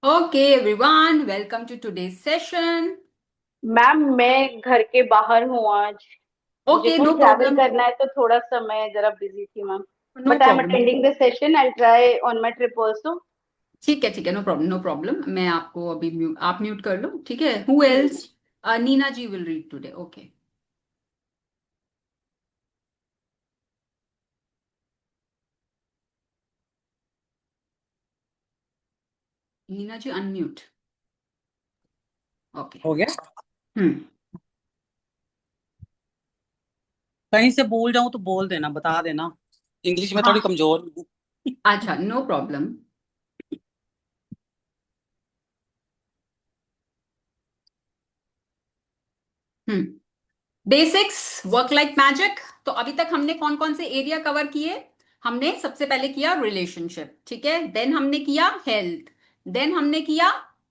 Okay, everyone, welcome to today's session. Ma'am मैं घर के बाहर हूँ आज। मुझे Okay, कुछ no ट्रैवल problem. करना है तो थोड़ा सा मैं जरा बिजी थी ma'am. No but I am problem. Attending this session, I try on my trip also. ठीक है, नो प्रॉब्लम, नो प्रॉब्लम। मैं आपको अभी आप म्यूट कर लो, ठीक है। हु जी एल्स? जी। Neena ji will read today. Okay. Neena ji unmute. Okay. हो गया। हम्म। कहीं से भूल जाऊं तो बोल देना, बता देना। इंग्लिश में थोड़ी हाँ। कमजोर हूँ। अच्छा, नो प्रॉब्लम। हम्म। Basics work like magic. तो अभी तक हमने कौन कौन से एरिया कवर किए? हमने सबसे पहले किया रिलेशनशिप, ठीक है। देन हमने किया हेल्थ। देन हमने किया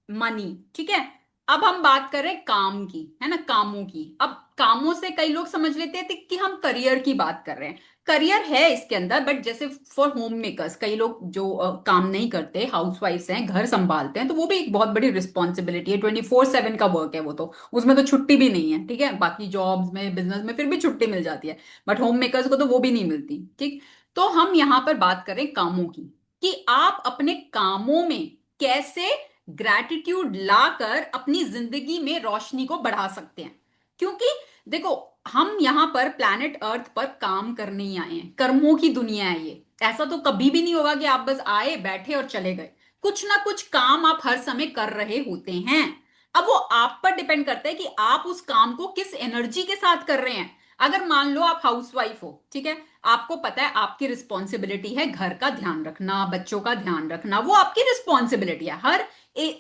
मनी, ठीक है। अब हम बात कर रहे हैं काम की, है ना, कामों की। अब कामों से कई लोग समझ लेते थे कि हम करियर की बात कर रहे हैं। करियर है इसके अंदर, बट जैसे फॉर होम मेकर्स, कई लोग जो काम नहीं करते, हाउसवाइफ्स हैं, घर संभालते हैं, तो वो भी एक बहुत बड़ी रिस्पॉन्सिबिलिटी है। 24/7 का वर्क है वो तो। उसमें तो छुट्टी भी नहीं है, ठीक है। बाकी जॉब्स में, बिजनेस में फिर भी छुट्टी मिल जाती है, बट होम मेकर्स को तो वो भी नहीं मिलती, ठीक। तो हम यहां पर बात करें कामों की, कि आप अपने कामों में कैसे ग्रैटिट्यूड लाकर अपनी जिंदगी में रोशनी को बढ़ा सकते हैं। क्योंकि देखो, हम यहां पर प्लैनेट अर्थ पर काम करने ही आए हैं, कर्मों की दुनिया है ये। ऐसा तो कभी भी नहीं होगा कि आप बस आए, बैठे और चले गए। कुछ ना कुछ काम आप हर समय कर रहे होते हैं। अब वो आप पर डिपेंड करता है कि आप उस काम को किस एनर्जी के साथ कर रहे हैं। अगर मान लो आप हाउसवाइफ हो, ठीक है। आपको पता है आपकी रिस्पॉन्सिबिलिटी है घर का ध्यान रखना, बच्चों का ध्यान रखना, वो आपकी रिस्पॉन्सिबिलिटी है।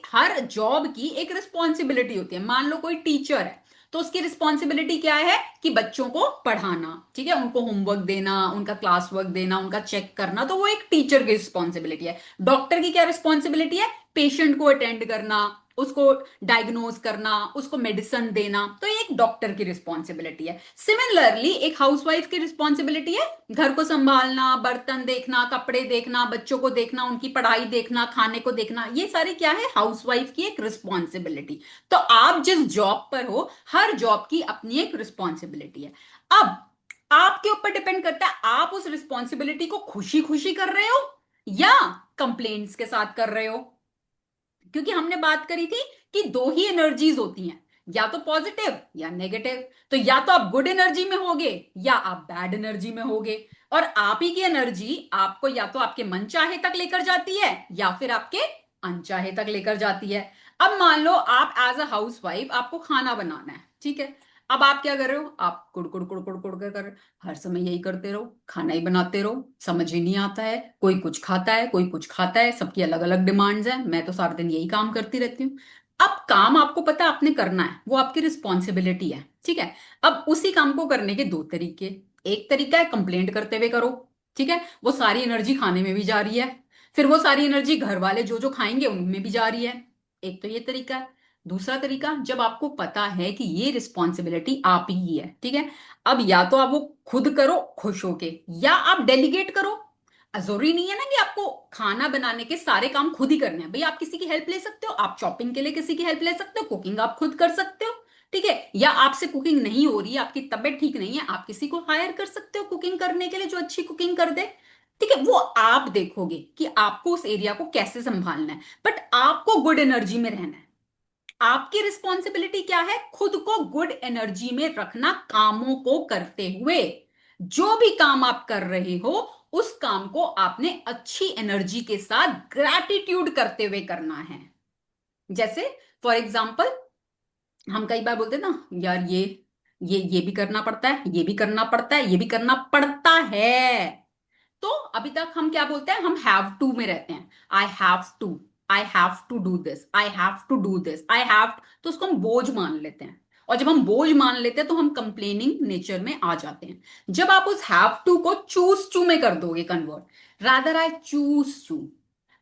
हर जॉब की एक रिस्पॉन्सिबिलिटी होती है। मान लो कोई टीचर है, तो उसकी रिस्पॉन्सिबिलिटी क्या है कि बच्चों को पढ़ाना, ठीक है, उनको होमवर्क देना, उनका क्लास वर्क देना, उनका चेक करना, तो वो एक टीचर की रिस्पॉन्सिबिलिटी है। डॉक्टर की क्या रिस्पॉन्सिबिलिटी है? पेशेंट को अटेंड करना, उसको डायग्नोज करना, उसको मेडिसिन देना, तो ये एक डॉक्टर की रिस्पॉन्सिबिलिटी है। सिमिलरली एक हाउसवाइफ की रिस्पॉन्सिबिलिटी है घर को संभालना, बर्तन देखना, कपड़े देखना, बच्चों को देखना, उनकी पढ़ाई देखना, खाने को देखना। ये सारी क्या है? हाउसवाइफ की एक रिस्पॉन्सिबिलिटी। तो आप जिस जॉब पर हो, हर जॉब की अपनी एक रिस्पॉन्सिबिलिटी है। अब आपके ऊपर डिपेंड करता है आप उस रिस्पॉन्सिबिलिटी को खुशी खुशी कर रहे हो या कंप्लेंट्स के साथ कर रहे हो। क्योंकि हमने बात करी थी कि दो ही एनर्जीज होती हैं, या तो पॉजिटिव या नेगेटिव। तो या तो आप गुड एनर्जी में होगे या आप बैड एनर्जी में होगे। और आप ही की एनर्जी आपको या तो आपके मन चाहे तक लेकर जाती है या फिर आपके अनचाहे तक लेकर जाती है। अब मान लो आप एज अ हाउस वाइफ, आपको खाना बनाना है, ठीक है। अब आप क्या कर रहे हो? आप कुड़ कुड़ कुड़ कुड़ कुड़ कर हर समय यही करते रहो, खाना ही बनाते रहो, समझ ही नहीं आता है। कोई कुछ खाता है, कोई कुछ खाता है, सबकी अलग अलग डिमांड्स हैं। मैं तो सारा दिन यही काम करती रहती हूँ। अब काम आपको पता है आपने करना है, वो आपकी रिस्पॉन्सिबिलिटी है, ठीक है। अब उसी काम को करने के दो तरीके। एक तरीका है कंप्लेंट करते हुए करो, ठीक है, वो सारी एनर्जी खाने में भी जा रही है। फिर वो सारी एनर्जी घर वाले जो जो खाएंगे उनमें भी जा रही है। एक तो ये तरीका है। दूसरा तरीका, जब आपको पता है कि ये रिस्पॉन्सिबिलिटी आप ही है, ठीक है। अब या तो आप वो खुद करो खुश होके, या आप डेलीगेट करो। जरूरी नहीं है ना कि आपको खाना बनाने के सारे काम खुद ही करने हैं भाई। आप किसी की हेल्प ले सकते हो, आप शॉपिंग के लिए किसी की हेल्प ले सकते हो, कुकिंग आप खुद कर सकते हो, ठीक है। या आपसे कुकिंग नहीं हो रही है, आपकी तबीयत ठीक नहीं है, आप किसी को हायर कर सकते हो कुकिंग करने के लिए, जो अच्छी कुकिंग कर दे, ठीक है। वो आप देखोगे कि आपको उस एरिया को कैसे संभालना है, बट आपको गुड एनर्जी में रहना है। आपकी रिस्पॉन्सिबिलिटी क्या है? खुद को गुड एनर्जी में रखना, कामों को करते हुए। जो भी काम आप कर रहे हो, उस काम को आपने अच्छी एनर्जी के साथ ग्रैटिट्यूड करते हुए करना है। जैसे फॉर एग्जाम्पल, हम कई बार बोलते हैं ना, यार ये भी करना पड़ता है, ये भी करना पड़ता है, ये भी करना पड़ता है। तो अभी तक हम क्या बोलते हैं? हम हैव टू में रहते हैं। I have to, I have to do this, I have to do this, I have. तो उसको हम बोझ मान लेते हैं। और जब हम बोझ मान लेते हैं तो हम कंप्लेनिंग नेचर में आ जाते हैं। जब आप उस हैव टू को चूज टू में कर दोगे convert, rather I choose to,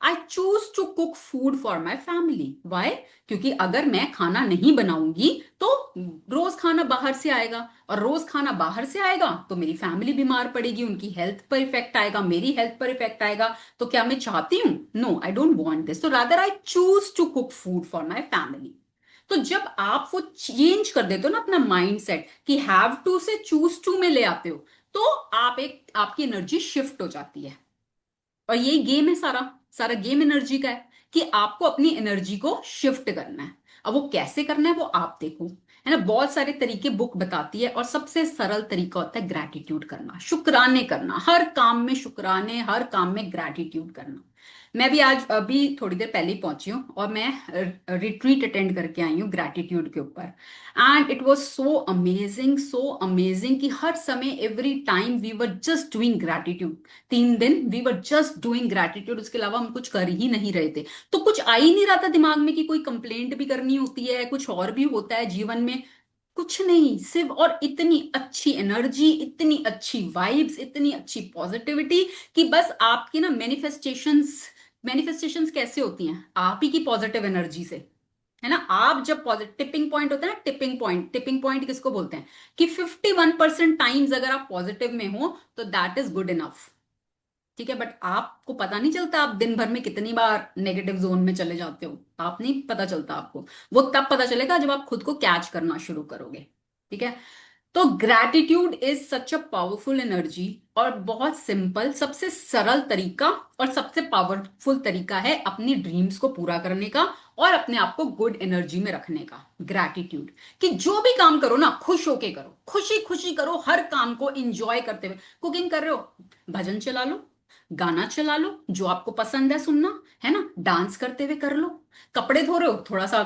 I choose to cook food for my family. Why? क्योंकि अगर मैं खाना नहीं बनाऊंगी तो रोज खाना बाहर से आएगा, और रोज खाना बाहर से आएगा तो मेरी फैमिली बीमार पड़ेगी, उनकी हेल्थ पर इफेक्ट आएगा, मेरी हेल्थ पर इफेक्ट आएगा। तो क्या मैं चाहती हूँ? No, I don't want this. तो rather I choose to cook food for my family. तो जब आप वो चेंज कर देते हो ना अपना माइंड सेट, कि हैव टू से चूज टू में ले आते हो, तो आपकी एनर्जी शिफ्ट हो जाती है। और यही गेम है, सारा सारा गेम एनर्जी का है, कि आपको अपनी एनर्जी को शिफ्ट करना है। अब वो कैसे करना है वो आप देखो, है ना। बहुत सारे तरीके बुक बताती है, और सबसे सरल तरीका होता है ग्रैटिट्यूड करना, शुक्राने करना, हर काम में शुक्राने, हर काम में ग्रैटिट्यूड करना। मैं भी आज अभी थोड़ी देर पहले ही पहुंची हूँ, और मैं रिट्रीट अटेंड करके आई हूँ ग्रैटिट्यूड के ऊपर। And it was so amazing कि हर समय every time we were just doing gratitude. 3 दिन we were just doing gratitude, उसके अलावा हम कुछ कर ही नहीं रहे थे। तो कुछ आ ही नहीं रहा था दिमाग में कि कोई कंप्लेंट भी करनी होती है, कुछ और भी होता है जीवन में। कुछ नहीं, सिर्फ, और इतनी अच्छी एनर्जी, इतनी अच्छी वाइब्स, इतनी अच्छी पॉजिटिविटी, कि बस आपकी ना मैनिफेस्टेशंस कैसे होती हैं? आप ही की पॉजिटिव एनर्जी से, है ना। आप जब पॉजिटिव, टिपिंग पॉइंट होता है ना, टिपिंग पॉइंट किसको बोलते हैं? कि 51% टाइम्स अगर आप पॉजिटिव में हो तो दैट इज गुड इनफ। ठीक है, बट आपको पता नहीं चलता आप दिन भर में कितनी बार नेगेटिव जोन में चले जाते हो, आप नहीं पता चलता आपको। वो तब पता चलेगा जब आप खुद को कैच करना शुरू करोगे। ठीक है। तो gratitude is such a powerful energy, और बहुत सिंपल, सबसे सरल तरीका और सबसे पावरफुल तरीका है अपनी ड्रीम्स को पूरा करने का, और अपने आप को गुड एनर्जी में रखने का। ग्रैटिट्यूड, कि जो भी काम करो ना खुश होके करो, खुशी खुशी करो, हर काम को इंजॉय करते हुए। कुकिंग कर रहे हो, भजन चला लो, गाना चला लो जो आपको पसंद है सुनना, है ना। डांस करते हुए कर लो। कपड़े धो रहे हो, थोड़ा सा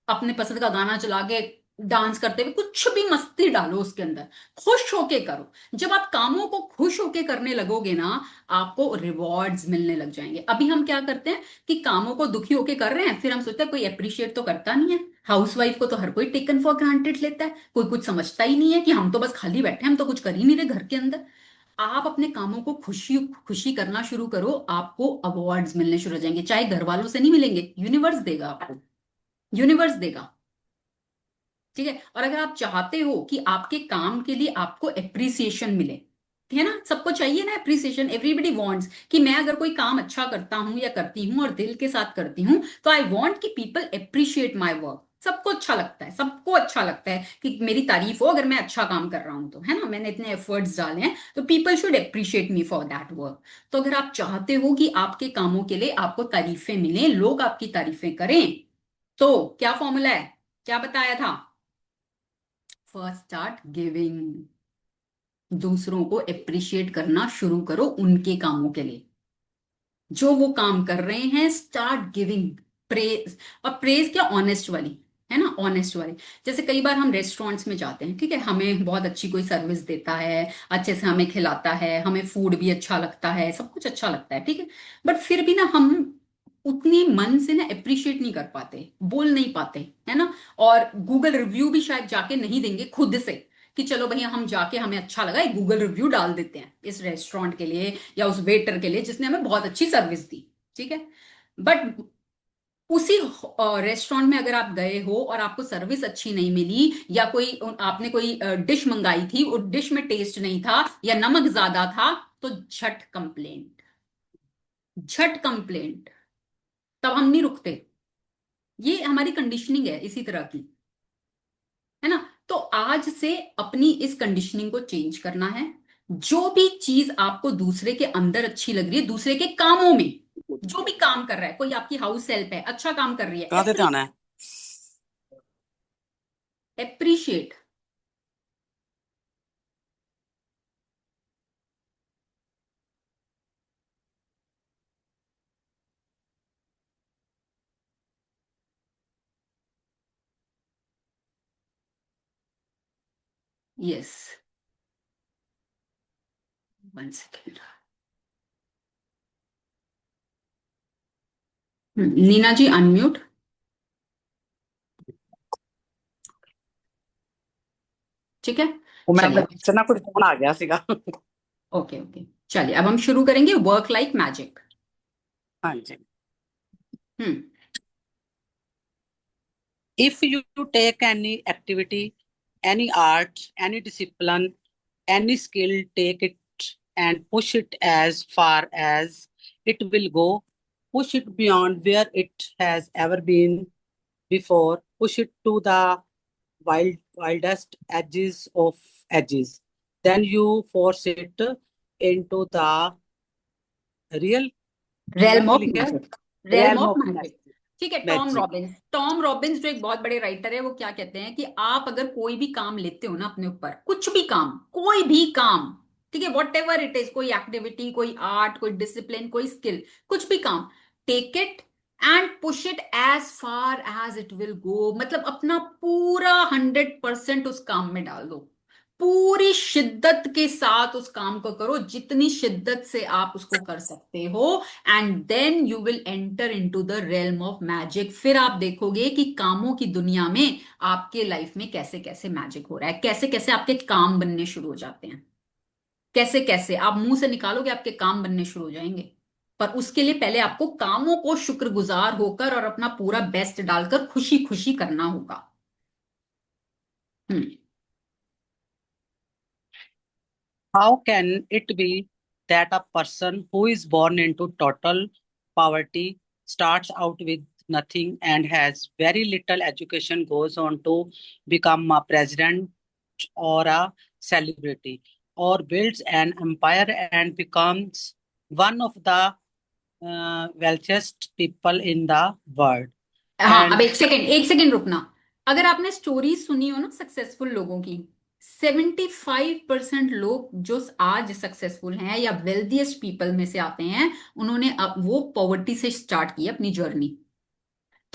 अपने पसंद का गाना चला के डांस करते हुए, कुछ भी मस्ती डालो उसके अंदर, खुश होके करो। जब आप कामों को खुश होके करने लगोगे ना, आपको रिवॉर्ड्स मिलने लग जाएंगे। अभी हम क्या करते हैं कि कामों को दुखी होके कर रहे हैं, फिर हम सोचते हैं कोई अप्रिशिएट तो करता नहीं है। हाउसवाइफ को तो हर कोई टेकन फॉर ग्रांटेड लेता है, कोई कुछ समझता ही नहीं है कि हम तो बस खाली बैठे हैं, हम तो कुछ कर ही नहीं रहे घर के अंदर। आप अपने कामों को खुशी खुशी करना शुरू करो, आपको अवार्ड्स मिलने शुरू हो जाएंगे। चाहे घर वालों से नहीं मिलेंगे, यूनिवर्स देगा आपको, यूनिवर्स देगा। ठीक है। और अगर आप चाहते हो कि आपके काम के लिए आपको एप्रिसिएशन मिले, है ना, सबको चाहिए ना एप्रिसिएशन, एवरीबडी वांट्स कि मैं अगर कोई काम अच्छा करता हूं या करती हूं और दिल के साथ करती हूं, तो आई वांट कि पीपल अप्रिशिएट माय वर्क। सबको अच्छा लगता है, सबको अच्छा लगता है कि मेरी तारीफ हो अगर मैं अच्छा काम कर रहा हूं तो, है ना, मैंने इतने एफर्ट्स डाले हैं, तो people should appreciate me for that work. तो अगर आप चाहते हो कि आपके कामों के लिए आपको तारीफें मिलें, लोग आपकी तारीफें करें, तो क्या फॉर्मूला है, क्या बताया था? First start giving. दूसरों को अप्रिशिएट करना शुरू करो उनके कामों के लिए, जो वो काम कर रहे हैं। स्टार्ट गिविंग प्रेज, और प्रेज क्या, ऑनेस्ट वाली, है ना, ऑनेस्ट वाली। जैसे कई बार हम रेस्टोरेंट्स में जाते हैं, ठीक है, हमें बहुत अच्छी कोई सर्विस देता है, अच्छे से हमें खिलाता है, हमें फूड भी अच्छा लगता है, सब कुछ अच्छा लगता है, ठीक है। बट फिर भी ना हम उतनी मन से ना अप्रिशिएट नहीं कर पाते, बोल नहीं पाते, है ना। और गूगल रिव्यू भी शायद जाके नहीं देंगे खुद से, कि चलो भैया हम जाके, हमें अच्छा लगा, एक गूगल रिव्यू डाल देते हैं इस रेस्टोरेंट के लिए या उस वेटर के लिए जिसने हमें बहुत अच्छी सर्विस दी। ठीक है। बट उसी रेस्टोरेंट में अगर आप गए हो और आपको सर्विस अच्छी नहीं मिली, या कोई आपने कोई डिश मंगाई थी, उस डिश में टेस्ट नहीं था या नमक ज्यादा था, तो झट कंप्लेंट, झट कंप्लेंट। तब हम नहीं रुकते। ये हमारी कंडीशनिंग है इसी तरह की, है ना। तो आज से अपनी इस कंडीशनिंग को चेंज करना है। जो भी चीज आपको दूसरे के अंदर अच्छी लग रही है, दूसरे के कामों में, जो भी काम कर रहा है, कोई आपकी हाउस हेल्प है, अच्छा काम कर रही है, कहाँ से ध्यान है? Appreciate. Yes, 1 second. Neena ji unmute. ठीक है। वो मेरा चलिए, बच्चा ना, कुछ फोन आ गया सीगा। ओके ओके, चलिए अब हम शुरू करेंगे वर्क लाइक मैजिक। हाँ जी। हम्म If you take any activity, any art, any discipline, any skill, take it and push it as far as it will go. Push it beyond where it has ever been before. Push it to the wildest edges of edges. Then you force it into the real यहाँ रेलम पे of लिखा है magic, realm realm of of magic. ठीक है, Tom magic. Robbins, Tom Robbins जो एक बहुत बड़े राइटर है, वो क्या कहते हैं कि आप अगर कोई भी काम लेते हो ना अपने ऊपर, कुछ भी काम, कोई भी काम, ठीक है, वॉट एवर इट इज, कोई एक्टिविटी, कोई आर्ट, कोई डिसिप्लिन, कोई स्किल, कुछ भी काम, take it and push it as far as it will go. मतलब अपना पूरा 100% उस काम में डाल दो, पूरी शिद्दत के साथ उस काम को करो, जितनी शिद्दत से आप उसको कर सकते हो, and then you will enter into the realm of magic. फिर आप देखोगे कि कामों की दुनिया में आपके लाइफ में कैसे कैसे मैजिक हो रहा है, कैसे कैसे आपके काम बनने शुरू हो जाते हैं, कैसे कैसे आप मुंह से निकालोगे आपके काम बनने शुरू हो जाएंगे। पर उसके लिए पहले आपको कामों को शुक्रगुजार होकर और अपना पूरा बेस्ट डालकर खुशी खुशी करना होगा। हम्म How can it be that a person who is born into total poverty starts out with nothing and has very little education goes on to become a president or a celebrity or builds an empire and becomes one of the wealthiest people in the world? हाँ, अब And एक second रुकना। अगर आपने story सुनी हो ना successful लोगों की, 75% लोग जो आज सक्सेसफुल हैं या वेल्थिएस्ट पीपल में से आते हैं, उन्होंने वो पॉवर्टी से स्टार्ट की अपनी जर्नी।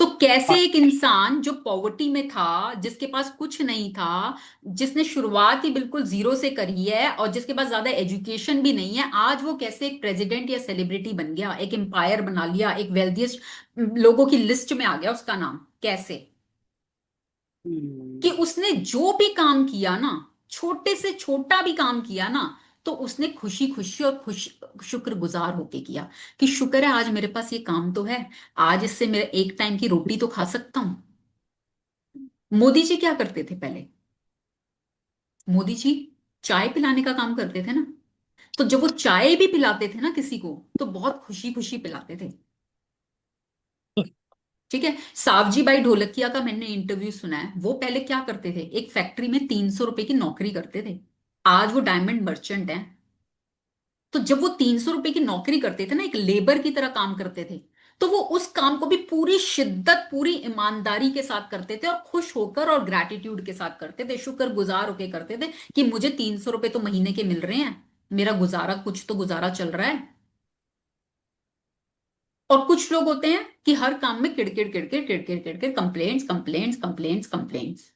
तो कैसे एक इंसान जो पॉवर्टी में था, जिसके पास कुछ नहीं था, जिसने शुरुआत ही बिल्कुल जीरो से करी है और जिसके पास ज्यादा एजुकेशन भी नहीं है, आज वो कैसे एक प्रेसिडेंट या सेलिब्रिटी बन गया, एक एम्पायर बना लिया, एक वेल्थिएस्ट लोगों की लिस्ट में आ गया उसका नाम, कैसे? कि उसने जो भी काम किया ना, छोटे से छोटा भी काम किया ना, तो उसने खुशी खुशी और खुश शुक्रगुजार होके किया कि शुक्र है आज मेरे पास ये काम तो है, आज इससे मेरा एक टाइम की रोटी तो खा सकता हूं। मोदी जी क्या करते थे पहले? मोदी जी चाय पिलाने का काम करते थे ना। तो जब वो चाय भी पिलाते थे ना किसी को, तो बहुत खुशी खुशी पिलाते थे। ठीक है, सावजी भाई ढोलकिया का मैंने इंटरव्यू सुना है, वो पहले क्या करते थे, एक फैक्ट्री में 300 रुपए की नौकरी करते थे, आज वो डायमंड मर्चेंट हैं। तो जब वो 300 रुपए की नौकरी करते थे ना, एक लेबर की तरह काम करते थे, तो वो उस काम को भी पूरी शिद्दत, पूरी ईमानदारी के साथ करते थे और खुश होकर और ग्रैटिट्यूड के साथ करते थे, शुक्रगुजार होकर करते थे कि मुझे 300 रुपए तो महीने के मिल रहे हैं, मेरा गुजारा, कुछ तो गुजारा चल रहा है। और कुछ लोग होते हैं कि हर काम में किड़किड़ किड़किड़ किड़किड़ किड़किड़, कंप्लेंट्स कंप्लेंट्स कंप्लेंट्स कंप्लेंट्स।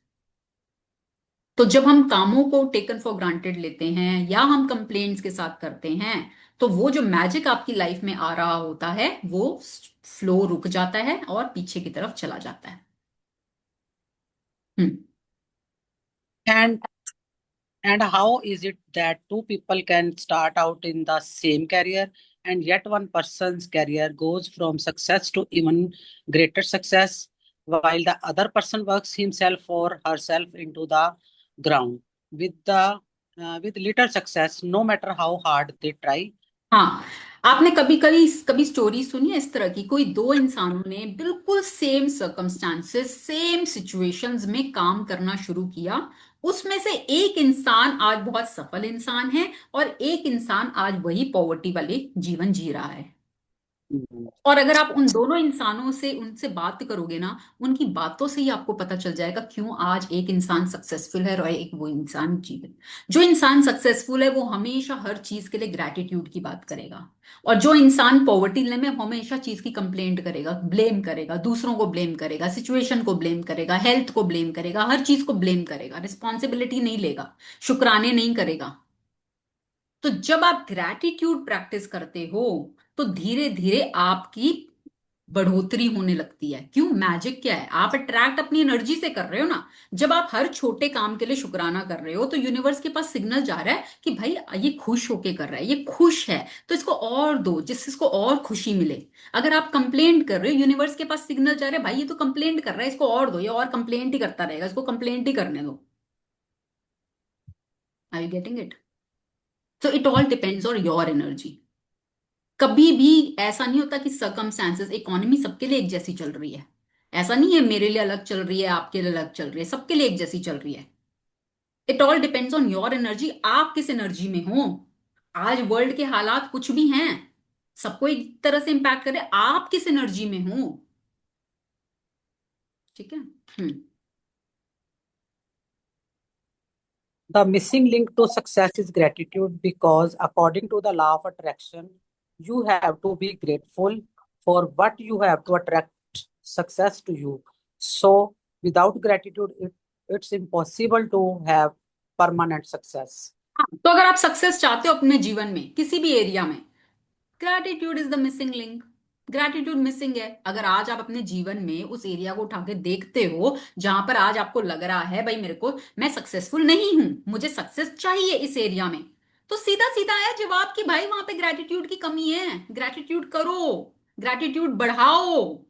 तो जब हम कामों को टेकन फॉर ग्रांटेड लेते हैं या हम कंप्लेंट्स के साथ करते हैं, तो वो जो मैजिक आपकी लाइफ में आ रहा होता है, वो फ्लो रुक जाता है और पीछे की तरफ चला जाता है। हम्म and And how is it that two people can start out in the same career and yet one person's career goes from success to even greater success while the other person works himself or herself into the ground with little success no matter how hard they try? हाँ, आपने कभी कभी कभी story सुनी है इस तरह की, कोई दो इंसानों ने बिल्कुल सेम सर्कमस्टांसेस, सेम सिचुएशंस में काम करना शुरू किया, उसमें से एक इंसान आज बहुत सफल इंसान है और एक इंसान आज वही पॉवर्टी वाले जीवन जी रहा है। Mhm. और अगर आप उन दोनों इंसानों से उनसे बात करोगे ना, उनकी बातों से ही आपको पता चल जाएगा क्यों आज एक इंसान सक्सेसफुल है और एक वो इंसान जीवन। जो इंसान सक्सेसफुल है वो हमेशा हर चीज के लिए ग्रैटिट्यूड की बात करेगा, और जो इंसान पॉवर्टी में हमेशा चीज की कंप्लेंट करेगा, ब्लेम करेगा, दूसरों को ब्लेम करेगा, सिचुएशन को ब्लेम करेगा, हेल्थ को ब्लेम करेगा, हर चीज को ब्लेम करेगा, रिस्पॉन्सिबिलिटी नहीं लेगा, शुक्राने नहीं करेगा। तो जब आप ग्रैटिट्यूड प्रैक्टिस करते हो, तो धीरे धीरे आपकी बढ़ोतरी होने लगती है। क्यों? मैजिक क्या है, आप अट्रैक्ट अपनी एनर्जी से कर रहे हो ना। जब आप हर छोटे काम के लिए शुक्राना कर रहे हो तो यूनिवर्स के पास सिग्नल जा रहा है कि भाई ये खुश होके कर रहा है, ये खुश है, तो इसको और दो जिससे इसको और खुशी मिले। अगर आप कंप्लेंट कर रहे हो, यूनिवर्स के पास सिग्नल जा रहा है भाई ये तो कंप्लेंट कर रहा है, इसको और दो, ये और कंप्लेंट ही करता रहेगा, इसको कंप्लेंट ही करने दो। Are you getting it? So it all depends on your energy. कभी भी ऐसा नहीं होता कि सर्कमस्टांसेस, इकोनॉमी सबके लिए एक जैसी चल रही है। ऐसा नहीं है मेरे लिए अलग चल रही है, आपके लिए अलग चल रही है, सबके लिए एक जैसी चल रही है। It all depends on your energy, आप किस एनर्जी में हो। आज वर्ल्ड के हालात कुछ भी हैं, सबको एक तरह से इंपैक्ट करे, आप किस एनर्जी में हो। ठीक है। The missing link to success is gratitude because, according to the law of attraction, you have to be grateful for what you have to attract success to you. So, without gratitude, it's impossible to have permanent success. हाँ, तो अगर आप success चाहते हो अपने जीवन में किसी भी एरिया में, gratitude is the missing link. Gratitude missing है। अगर आज आप अपने जीवन में उस एरिया को उठा के देखते हो जहां पर आज आपको लग रहा है भाई मेरे को, मैं सक्सेसफुल नहीं हूं, मुझे सक्सेस चाहिए इस एरिया में, तो सीधा सीधा है जवाब कि भाई वहां पे ग्रैटिट्यूड की कमी है, ग्रैटिट्यूड करो, ग्रैटिट्यूड बढ़ाओ।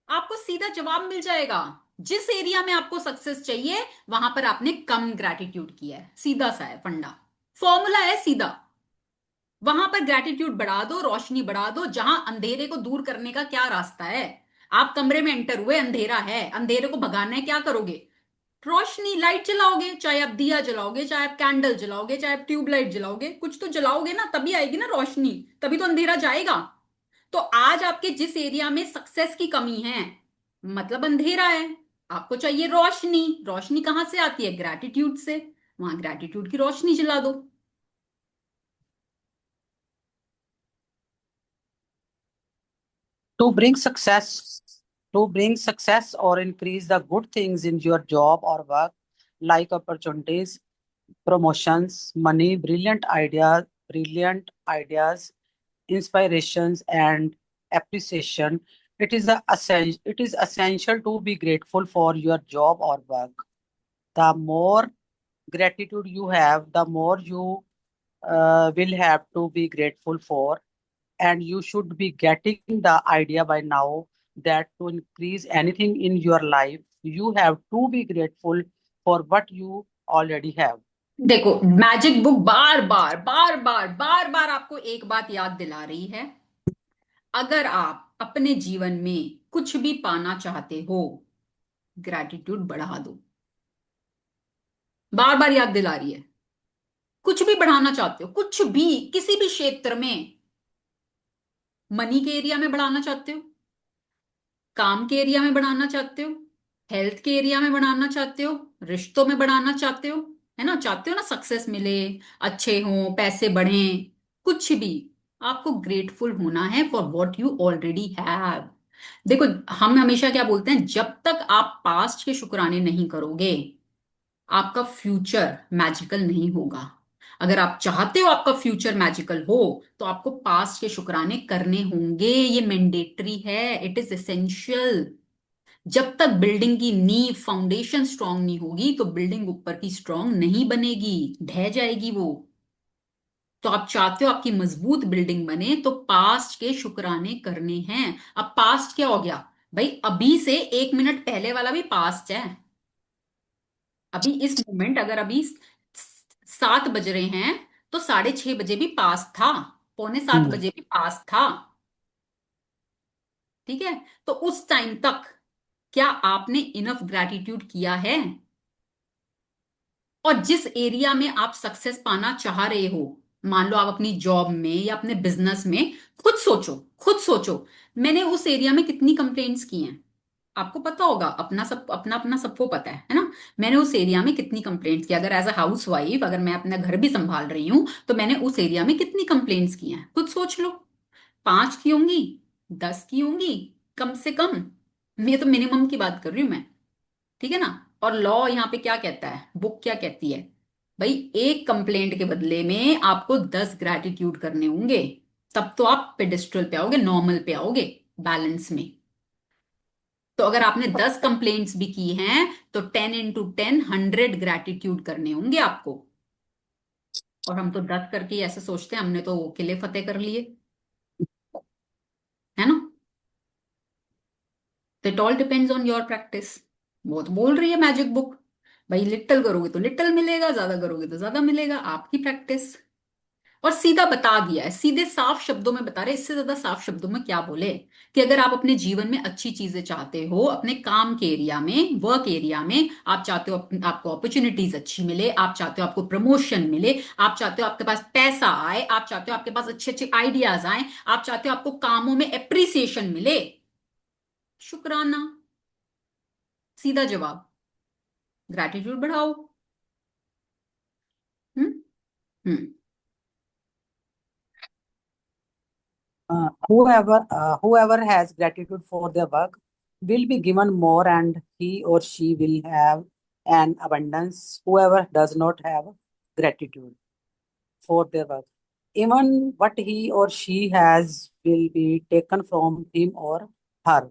आपको सीधा जवाब मिल जाएगा। जिस एरिया में आपको सक्सेस चाहिए वहां पर आपने कम ग्रैटिट्यूड किया है, सीधा सा है फंडा, फॉर्मूला है सीधा। वहां पर ग्रैटिट्यूड बढ़ा दो, रोशनी बढ़ा दो। जहां अंधेरे को दूर करने का क्या रास्ता है? आप कमरे में एंटर हुए, अंधेरा है, अंधेरे को भगाना है, क्या करोगे? रोशनी, लाइट जलाओगे, चाहे आप दिया जलाओगे, चाहे आप कैंडल जलाओगे, चाहे आप ट्यूबलाइट जलाओगे, कुछ तो जलाओगे ना, तभी आएगी ना रोशनी, तभी तो अंधेरा जाएगा। तो आज आपके जिस एरिया में सक्सेस की कमी है मतलब अंधेरा है, आपको चाहिए रोशनी। रोशनी कहां से आती है? ग्रैटिट्यूड से। वहां ग्रैटिट्यूड की रोशनी जला दो। To bring success, to bring success or increase the good things in your job or work, like opportunities, promotions, money, brilliant ideas, inspirations, and appreciation. It is essential to be grateful for your job or work. The more gratitude you have, the more you will have to be grateful for, and you should be getting the idea by now that to increase anything in your life, you have to be grateful for what you already have. देखो, magic book बार बार बार बार बार बार आपको एक बात याद दिला रही है। अगर आप अपने जीवन में कुछ भी पाना चाहते हो, ग्रैटिट्यूड बढ़ा दो। बार बार याद दिला रही है। कुछ भी बढ़ाना चाहते हो, कुछ भी, किसी भी क्षेत्र में, मनी के एरिया में बढ़ाना चाहते हो, काम के एरिया में बढ़ाना चाहते हो, हेल्थ के एरिया में बढ़ाना चाहते हो, रिश्तों में बढ़ाना चाहते हो, है ना, चाहते हो ना सक्सेस मिले, अच्छे हो, पैसे बढ़े, कुछ भी, आपको ग्रेटफुल होना है for what you already have. देखो, हम हमेशा क्या बोलते हैं, जब तक आप पास्ट के शुक्राने नहीं करोगे आपका फ्यूचर मैजिकल नहीं होगा। अगर आप चाहते हो आपका फ्यूचर मैजिकल हो तो आपको पास्ट के शुक्राने करने होंगे, ये मैंडेटरी है, इट इज एसेंशियल। जब तक बिल्डिंग की नींव, फाउंडेशन स्ट्रांग नहीं होगी तो बिल्डिंग ऊपर की स्ट्रांग नहीं बनेगी, ढह जाएगी वो। तो आप चाहते हो आपकी मजबूत बिल्डिंग बने तो पास्ट के शुक्राने करने हैं। अब पास्ट क्या हो गया भाई? अभी से 1 मिनट पहले वाला भी पास्ट है। अभी इस मोमेंट, अगर अभी 7 बज रहे हैं तो 6:30 बजे भी पास था, पौने 7 Hmm. बजे भी पास था। ठीक है, तो उस टाइम तक क्या आपने इनफ ग्रैटिट्यूड किया है? और जिस एरिया में आप सक्सेस पाना चाह रहे हो, मान लो आप अपनी जॉब में या अपने बिजनेस में, खुद सोचो, खुद सोचो, मैंने उस एरिया में कितनी कंप्लेंट्स की हैं। आपको पता होगा, अपना सब, अपना अपना सबको पता है ना। मैंने उस एरिया में कितनी कंप्लेंट्स की, अगर एज अ हाउस वाइफ अगर मैं अपना घर भी संभाल रही हूं तो मैंने उस एरिया में कितनी कंप्लेंट्स की हैं, खुद सोच लो। 5 की होंगी, 10 की होंगी, कम से कम। मैं तो मिनिमम की बात कर रही हूं मैं। ठीक है ना। और लॉ यहाँ पे क्या कहता है, बुक क्या कहती है? भाई एक कंप्लेंट के बदले में आपको 10 ग्रैटिट्यूड करने होंगे, तब तो आप पेडिस्ट्रल पे आओगे, नॉर्मल पे आओगे। बैलेंस में। तो अगर आपने 10 कंप्लेंट्स भी की हैं तो 10 × 10 100 ग्रैटिट्यूड करने होंगे आपको। और हम तो 10 करके ही ऐसे सोचते हैं हमने तो वो किले फतेह कर लिए, है ना। तो it all depends on your practice. वो तो बोल रही है मैजिक बुक, भाई लिटिल करोगे तो लिटिल मिलेगा, ज्यादा करोगे तो ज्यादा मिलेगा, आपकी प्रैक्टिस। और सीधा बता दिया है, सीधे साफ शब्दों में बता रहे, इससे ज्यादा साफ शब्दों में क्या बोले। कि अगर आप अपने जीवन में अच्छी चीजें चाहते हो, अपने काम के एरिया में, वर्क एरिया में, आप चाहते हो आपको अपॉर्चुनिटीज अच्छी मिले, आप चाहते हो आपको प्रमोशन मिले, आप चाहते हो आपके पास पैसा आए, आप चाहते हो आपके पास अच्छे अच्छे आइडियाज आए, आप चाहते हो आपको कामों में एप्रिसिएशन मिले, शुक्राना। सीधा जवाब, ग्रैटिट्यूड बढ़ाओ। हम्म। हम्म। Whoever has gratitude for their work will be given more, and he or she will have an abundance. Whoever does not have gratitude for their work, even what he or she has will be taken from him or her.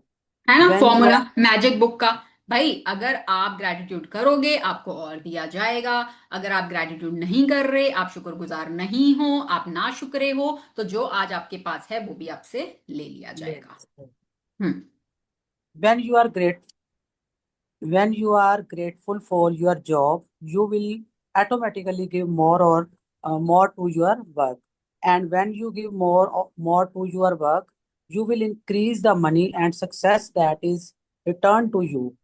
है ना When you formula are magic book का। भाई अगर आप gratitude करोगे आपको और दिया जाएगा, अगर आप ग्रैटिट्यूड नहीं कर रहे, आप शुक्रगुजार नहीं हो, आप ना शुक्रे हो, तो जो आज आपके पास है वो भी आपसे ले लिया जाएगा। हम्म। when you are grateful for your job, you will automatically give more or more to your work. And when you give more to your work, you will increase the money and success that is returned to you.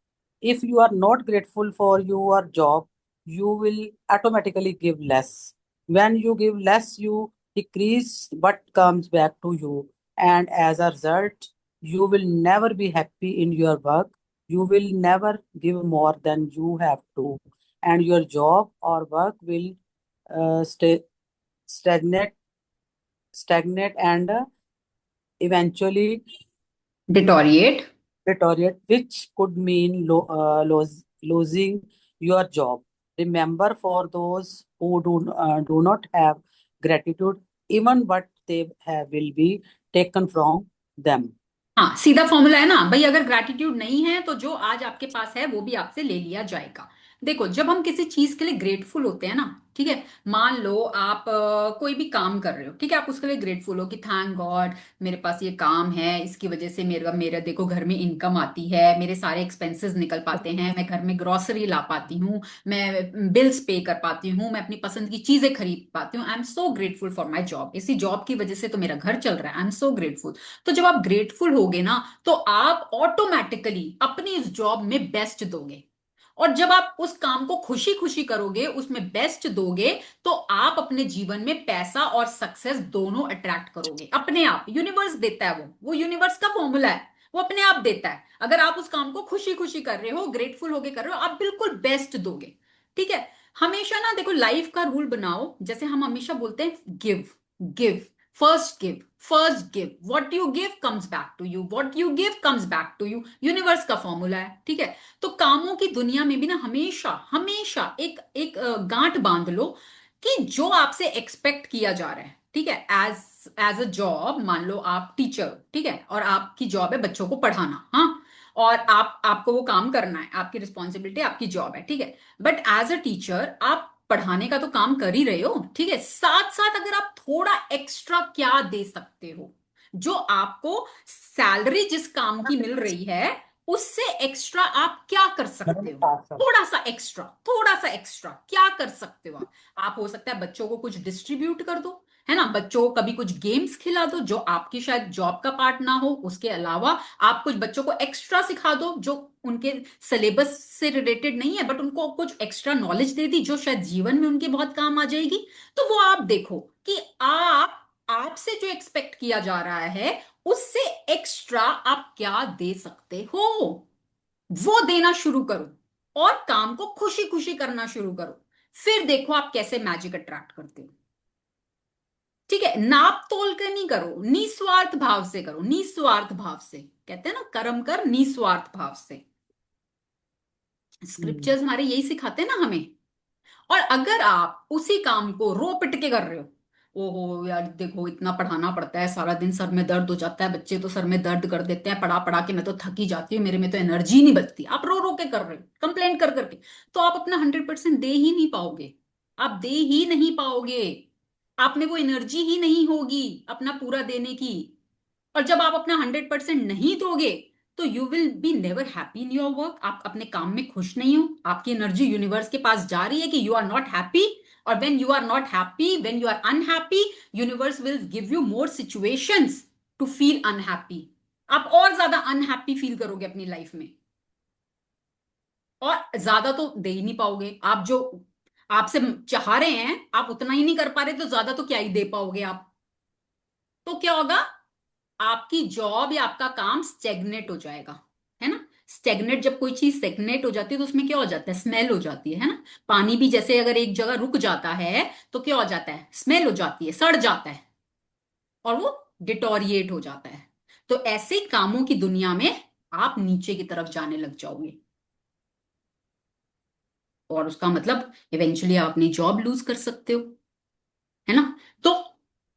If you are not grateful for your job, you will automatically give less. When you give less, you decrease what comes back to you. And as a result, you will never be happy in your work. You will never give more than you have to, and your job or work will stay stagnate, and eventually deteriorate. deteriorate, which could mean losing your job. Remember, for those who do not have gratitude, even what they have will be taken from them. हाँ सीधा formula है ना भाई, अगर gratitude नहीं है तो जो आज आपके पास है वो भी आपसे ले लिया जाएगा। देखो जब हम किसी चीज के लिए ग्रेटफुल होते हैं ना, ठीक है, मान लो आप कोई भी काम कर रहे हो, ठीक है, आप उसके लिए ग्रेटफुल हो कि थैंक गॉड मेरे पास ये काम है, इसकी वजह से मेरा मेरा देखो घर में इनकम आती है, मेरे सारे एक्सपेंसेस निकल पाते हैं, मैं घर में ग्रोसरी ला पाती हूँ, मैं बिल्स पे कर पाती हूँ, मैं अपनी पसंद की चीजें खरीद पाती हूँ, I am so grateful for my job, इसी जॉब की वजह से तो मेरा घर चल रहा है, आई एम सो ग्रेटफुल। तो जब आप ग्रेटफुल होगे ना तो आप ऑटोमेटिकली अपनी इस जॉब में बेस्ट दोगे। और जब आप उस काम को खुशी खुशी करोगे, उसमें बेस्ट दोगे, तो आप अपने जीवन में पैसा और सक्सेस दोनों अट्रैक्ट करोगे अपने आप। यूनिवर्स देता है, वो यूनिवर्स का फॉर्मूला है, वो अपने आप देता है। अगर आप उस काम को खुशी खुशी कर रहे हो, ग्रेटफुल होके कर रहे हो, आप बिल्कुल बेस्ट दोगे। ठीक है। हमेशा ना देखो लाइफ का रूल बनाओ, जैसे हम हमेशा बोलते हैं give, give, first give, first give, what you give comes back to you, what you give comes back to you, universe का फॉर्मूला है। ठीक है। तो कामों की दुनिया में भी ना हमेशा हमेशा एक एक गांठ बांध लो कि जो आपसे एक्सपेक्ट किया जा रहा है, ठीक है, एज एज अ जॉब, मान लो आप टीचर हो, ठीक है, और आपकी जॉब है बच्चों को पढ़ाना, हाँ, और आपको वो काम करना है, आपकी रिस्पॉन्सिबिलिटी, आपकी जॉब है, ठीक है। बट एज अ टीचर आप पढ़ाने का तो काम कर ही रहे हो, ठीक है, साथ साथ अगर आप थोड़ा एक्स्ट्रा क्या दे सकते हो, जो आपको सैलरी जिस काम की मिल रही है उससे एक्स्ट्रा आप क्या कर सकते हो, थोड़ा सा एक्स्ट्रा, थोड़ा सा एक्स्ट्रा क्या कर सकते हो आप हो सकता है बच्चों को कुछ डिस्ट्रीब्यूट कर दो, है ना, बच्चों को कभी कुछ गेम्स खिला दो जो आपकी शायद जॉब का पार्ट ना हो, उसके अलावा आप कुछ बच्चों को एक्स्ट्रा सिखा दो जो उनके सिलेबस से रिलेटेड नहीं है, बट उनको कुछ एक्स्ट्रा नॉलेज दे दी जो शायद जीवन में उनके बहुत काम आ जाएगी। तो वो आप देखो कि आप आपसे जो एक्सपेक्ट किया जा रहा है उससे एक्स्ट्रा आप क्या दे सकते हो, वो देना शुरू करो और काम को खुशी खुशी करना शुरू करो। फिर देखो आप कैसे मैजिक अट्रैक्ट करते हो। ठीक है, नाप तोल के नहीं करो, निस्वार्थ भाव से करो, निस्वार्थ भाव से, कहते हैं ना कर्म कर निस्वार्थ भाव से। स्क्रिप्चर्स हमारे यही सिखाते हैं ना हमें। और अगर आप उसी काम को रो पिट के कर रहे हो, ओहो यार देखो इतना पढ़ाना पड़ता है, सारा दिन सर में दर्द हो जाता है, बच्चे तो सर में दर्द कर देते हैं, पढ़ा पढ़ा के मैं तो थकी जाती हूँ, मेरे में तो एनर्जी नहीं बचती। आप रो रो के कर रहे हो, कंप्लेंट कर करके, तो आप अपना 100% दे ही नहीं पाओगे। आप दे ही नहीं पाओगे, आप में वो एनर्जी ही नहीं होगी अपना पूरा देने की। और जब आप अपना 100% नहीं दोगे, तो you will be never happy in your work. आप अपने काम में खुश नहीं हो, आपकी एनर्जी यूनिवर्स के पास जा रही है कि यू आर नॉट हैप्पी। और when you are not happy, when you are unhappy, universe will give you more situations to feel unhappy. आप और ज्यादा अनहैप्पी फील करोगे अपनी लाइफ में, और ज्यादा तो दे ही नहीं पाओगे। आप जो आपसे चाह रहे हैं आप उतना ही नहीं कर पा रहे, तो ज्यादा तो क्या ही दे पाओगे आप। तो क्या होगा, आपकी जॉब या आपका काम स्टेगनेट हो जाएगा, है ना। स्टेगनेट, जब कोई चीज स्टेगनेट हो जाती है तो उसमें क्या हो जाता है, स्मेल हो जाती है ना। पानी भी जैसे अगर एक जगह रुक जाता है तो क्या हो जाता है, स्मेल हो जाती है, सड़ जाता है, और वो डिटोरिएट हो जाता है। तो ऐसे कामों की दुनिया में आप नीचे की तरफ जाने लग जाओगे, और उसका मतलब इवेंचुअली आप अपनी जॉब लूज कर सकते हो, है ना। तो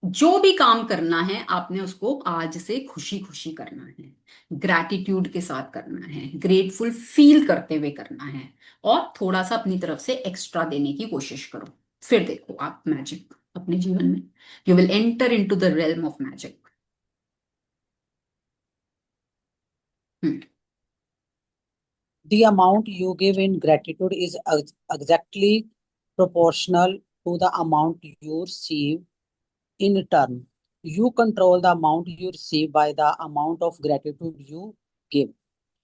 जो भी काम करना है आपने उसको आज से खुशी खुशी करना है, ग्रैटिट्यूड के साथ करना है, ग्रेटफुल फील करते हुए करना है, और थोड़ा सा अपनी तरफ से एक्स्ट्रा देने की कोशिश करो। फिर देखो आप मैजिक अपने जीवन में, you will enter into the realm of magic. The amount you give in gratitude is exactly proportional to the amount you receive in return. You control the amount you receive by the amount of gratitude you give.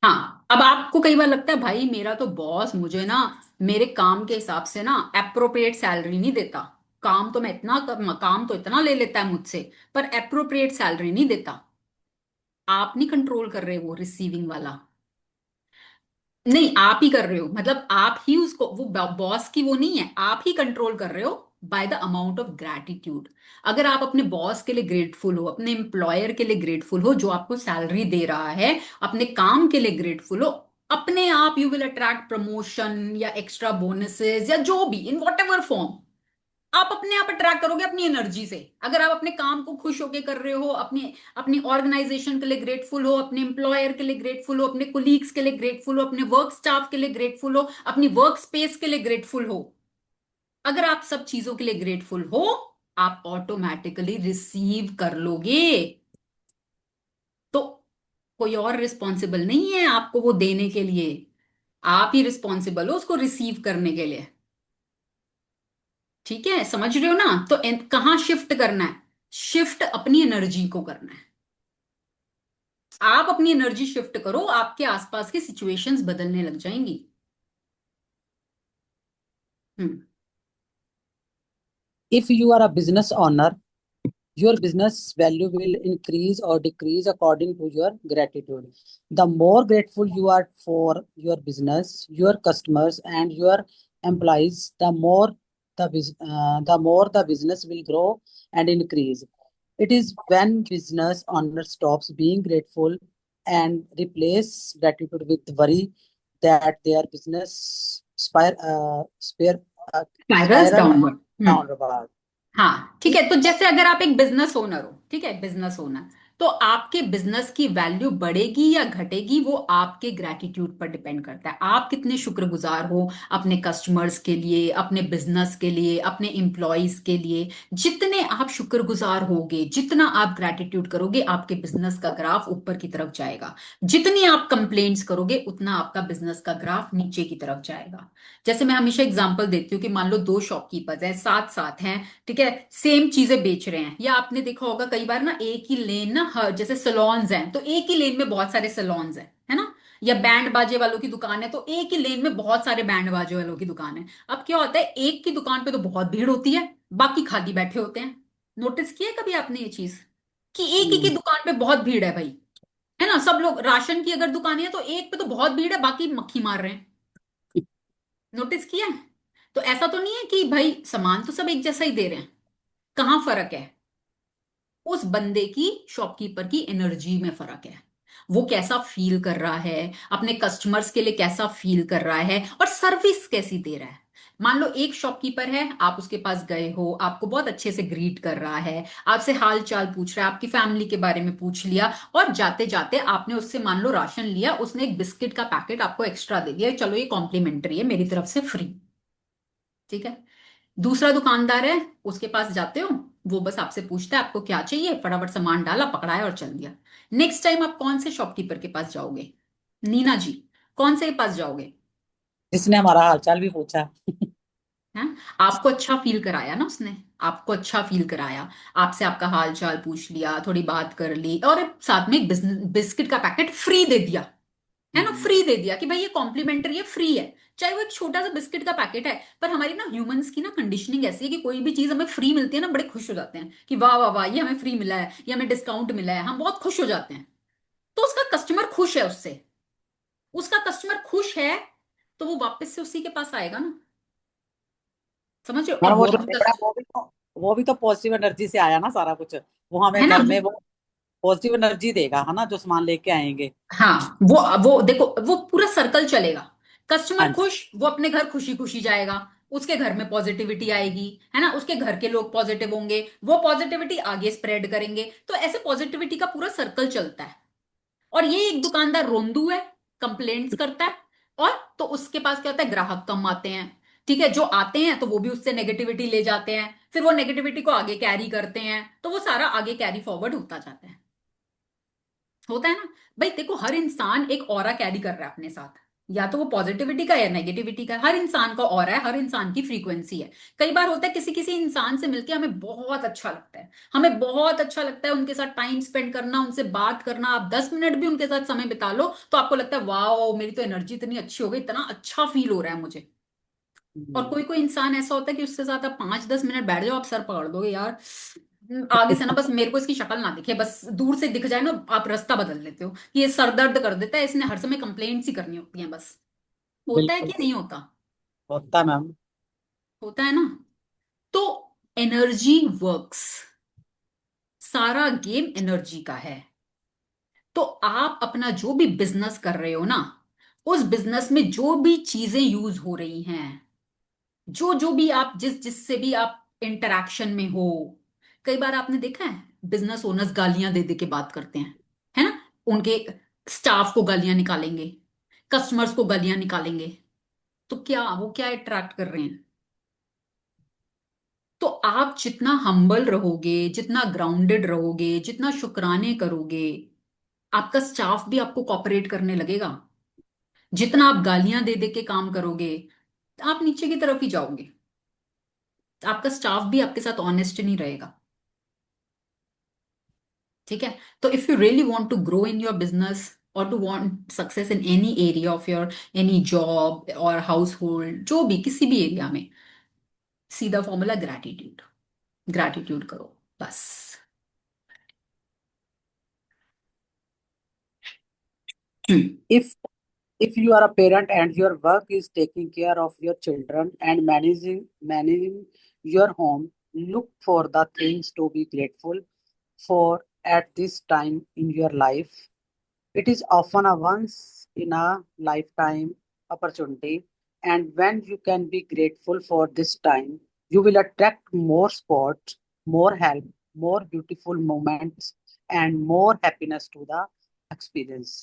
हाँ, अब आपको कई बार लगता है भाई मेरा तो boss मुझे ना मेरे काम के हिसाब से ना अप्रोप्रिएट सैलरी नहीं देता। काम तो इतना ले लेता है मुझसे, पर अप्रोप्रिएट सैलरी नहीं देता। आप नहीं कंट्रोल कर रहे वो रिसीविंग वाला, नहीं आप ही कर रहे हो, मतलब आप ही उसको, वो बॉस की वो नहीं है, आप ही कंट्रोल कर रहे हो by the amount of gratitude. अगर आप अपने बॉस के लिए ग्रेटफुल हो, अपने एम्प्लॉयर के लिए ग्रेटफुल हो जो आपको सैलरी दे रहा है, अपने काम के लिए ग्रेटफुल हो, अपने आप यू विल अट्रैक्ट प्रमोशन या एक्स्ट्रा बोनसेस या जो भी इन वॉट एवर फॉर्म। आप अपने आप अट्रैक्ट करोगे अपनी एनर्जी से। अगर आप अपने काम को खुश होके कर रहे हो, अपने अपनी ऑर्गेनाइजेशन के लिए ग्रेटफुल हो, अपने एम्प्लॉयर के लिए ग्रेटफुल हो, अपने कोलीग्स के लिए ग्रेटफुल हो, अपने वर्क स्टाफ के लिए ग्रेटफुल हो, अपनी वर्क स्पेस के लिए ग्रेटफुल हो, अगर आप सब चीजों के लिए ग्रेटफुल हो, आप ऑटोमेटिकली रिसीव कर लोगे। तो कोई और रिस्पॉन्सिबल नहीं है आपको वो देने के लिए, आप ही रिस्पॉन्सिबल हो उसको रिसीव करने के लिए। ठीक है, समझ रहे हो ना। तो कहाँ शिफ्ट करना है, शिफ्ट अपनी एनर्जी को करना है। आप अपनी एनर्जी शिफ्ट करो, आपके आसपास की सिचुएशंस बदलने लग जाएंगी। हम्म। If you are a business owner, your business value will increase or decrease according to your gratitude. The more grateful you are for your business, your customers, and your employees, the more the business will grow and increase. It is when business owner stops being grateful and replace gratitude with worry that their business spirals spiral downward. downward. हाँ ठीक है, तो जैसे अगर आप एक business owner हो, ठीक है, बिजनेस ओनर, तो आपके बिजनेस की वैल्यू बढ़ेगी या घटेगी वो आपके ग्रैटिट्यूड पर डिपेंड करता है। आप कितने शुक्रगुजार हो अपने कस्टमर्स के लिए, अपने बिजनेस के लिए, अपने एम्प्लॉयज के लिए। जितने आप शुक्रगुजार होगे, जितना आप ग्रैटिट्यूड करोगे, आपके बिजनेस का ग्राफ ऊपर की तरफ जाएगा। जितनी आप कंप्लेंट्स करोगे उतना आपका बिजनेस का ग्राफ नीचे की तरफ जाएगा। जैसे मैं हमेशा एग्जांपल देती हूँ कि मान लो दो शॉपकीपर्स हैं, साथ साथ हैं, ठीक है, सेम चीजें बेच रहे हैं। या आपने देखा होगा कई बार ना एक ही लेन ना, हर जैसे सलोन्स हैं तो एक ही लेन में बहुत सारे सलोन्स हैं, है ना। या बैंड बाजे वालों की दुकान है तो एक ही लेन में बहुत सारे बैंड बाजे वालों की दुकान है। अब क्या होता है, एक की दुकान पे तो बहुत भीड़ होती है, बाकी खाली बैठे होते हैं। नोटिस किया है कभी आपने ये चीज, कि एक ही की Hmm. दुकान पे बहुत भीड़ है भाई, है ना। सब लोग राशन की अगर दुकान है तो एक पे तो बहुत भीड़ है, बाकी मक्खी मार रहे हैं। नोटिस किया है। तो ऐसा तो नहीं है कि भाई सामान तो सब एक जैसा ही दे रहे हैं, कहाँ फर्क है, उस बंदे की, शॉपकीपर की एनर्जी में फर्क है। वो कैसा फील कर रहा है, अपने कस्टमर्स के लिए कैसा फील कर रहा है, और सर्विस कैसी दे रहा है। मान लो एक शॉपकीपर है, आप उसके पास गए हो, आपको बहुत अच्छे से ग्रीट कर रहा है, आपसे हाल चाल पूछ रहा है, आपकी फैमिली के बारे में पूछ लिया, और जाते जाते आपने उससे मान लो राशन लिया, उसने एक बिस्किट का पैकेट आपको एक्स्ट्रा दे दिया, चलो ये कॉम्प्लीमेंट्री है मेरी तरफ से, फ्री। ठीक है। दूसरा दुकानदार है, उसके पास जाते हो, वो बस आपसे पूछता है आपको क्या चाहिए, फटाफट सामान डाला, पकड़ाया और चल दिया। नेक्स्ट टाइम आप कौन से शॉपकीपर के पास जाओगे? नीना जी, कौन से के पास जाओगे? जिसने हमारा हालचाल भी पूछा। है, आपको अच्छा फील कराया ना उसने, आपको अच्छा फील कराया, आपसे आपका हाल चाल पूछ लिया, थोड़ी बात कर ली, और साथ में एक बिस्किट का पैकेट फ्री दे दिया, है ना, हम्म, फ्री दे दिया कि भाई ये कॉम्प्लीमेंट्री है, फ्री है। चाहे वो एक छोटा सा बिस्किट का पैकेट है, पर हमारी ना ह्यूमंस की ना कंडीशनिंग ऐसी है कि कोई भी चीज हमें फ्री मिलती है ना, बड़े खुश हो जाते हैं कि वाह वाह वाह, ये हमें फ्री मिला है, ये हमें डिस्काउंट मिला है, हम बहुत खुश हो जाते हैं। तो उसका कस्टमर खुश है उससे, उसका कस्टमर खुश है, तो वो वापस से उसी के पास आएगा ना। समझ रहे हो? और और वो वो जो भी दे रहा है वो भी तो पॉजिटिव एनर्जी से आया ना सारा कुछ। वो हमें है ना। घर में वो पॉजिटिव एनर्जी देगा, है ना, जो सामान लेके आएंगे। हाँ, वो देखो, वो पूरा सर्कल चलेगा। हाँ कस्टमर जी। खुश, वो अपने घर खुशी खुशी जाएगा, उसके घर में पॉजिटिविटी आएगी, है ना, उसके घर के लोग पॉजिटिव होंगे, वो पॉजिटिविटी आगे स्प्रेड करेंगे, तो ऐसे पॉजिटिविटी का पूरा सर्कल चलता है। और ये एक दुकानदार रोंदू है, कंप्लेंट्स करता है, और तो उसके पास क्या होता है, ग्राहक कम आते हैं। ठीक है, जो आते हैं तो वो भी उससे नेगेटिविटी ले जाते हैं, फिर वो नेगेटिविटी को आगे कैरी करते हैं, तो वो सारा आगे कैरी फॉरवर्ड होता जाता है। होता है ना। भाई देखो, हर इंसान एक ऑरा कैरी कर रहा है अपने साथ, या तो वो पॉजिटिविटी का या नेगेटिविटी का, हर इंसान का ऑरा है, हर इंसान की फ्रीक्वेंसी है। कई बार होता है किसी किसी इंसान से मिलके हमें बहुत अच्छा लगता है, हमें बहुत अच्छा लगता है उनके साथ टाइम स्पेंड करना, उनसे बात करना, आप 10 मिनट भी उनके साथ समय बिता लो तो आपको लगता है वाह, मेरी तो एनर्जी इतनी अच्छी हो गई, इतना अच्छा फील हो रहा है मुझे। और हम्म। कोई कोई इंसान ऐसा होता है कि उसके साथ आप 5-10 मिनट बैठ जाओ, आप सर पकड़ दोगे यार, आगे से ना बस मेरे को इसकी शक्ल ना दिखे, बस दूर से दिख जाए ना, आप रास्ता बदल लेते हो कि ये सर दर्द कर देता है, इसने हर समय कंप्लेंट्स ही करनी होती हैं बस। होता है बिल्कुल कि नहीं होता? होता है मैम। होता है ना। तो एनर्जी वर्क्स, सारा गेम एनर्जी का है। तो आप अपना जो भी बिजनेस कर रहे हो ना, उस बिजनेस में जो भी चीजें यूज हो रही हैं, जो जो भी आप जिससे भी आप इंटरेक्शन में हो, कई बार आपने देखा है बिजनेस ओनर्स गालियां दे दे के बात करते हैं, है ना, उनके स्टाफ को गालियां निकालेंगे, कस्टमर्स को गालियां निकालेंगे, तो क्या वो क्या अट्रैक्ट कर रहे हैं? तो आप जितना हम्बल रहोगे, जितना ग्राउंडेड रहोगे, जितना शुक्राने करोगे, आपका स्टाफ भी आपको कॉपरेट करने लगेगा। जितना आप गालियां दे दे के काम करोगे, आप नीचे की तरफ ही जाओगे, आपका स्टाफ भी आपके साथ ऑनेस्ट नहीं रहेगा। ठीक है। तो if you really want to grow in your business, और to want success in any area of your, any job और हाउस होल्ड, जो भी किसी भी एरिया में, सीधा फॉर्मूला ग्रैटिट्यूड, ग्रैटिट्यूड करो बस। हम्म। If if you are a parent and your work is taking care of your children and managing your home, look for the things to be grateful for at this time in your life. It is often a once in a lifetime opportunity, and when you can be grateful for this time, you will attract more support, more help, more beautiful moments, and more happiness to the experience.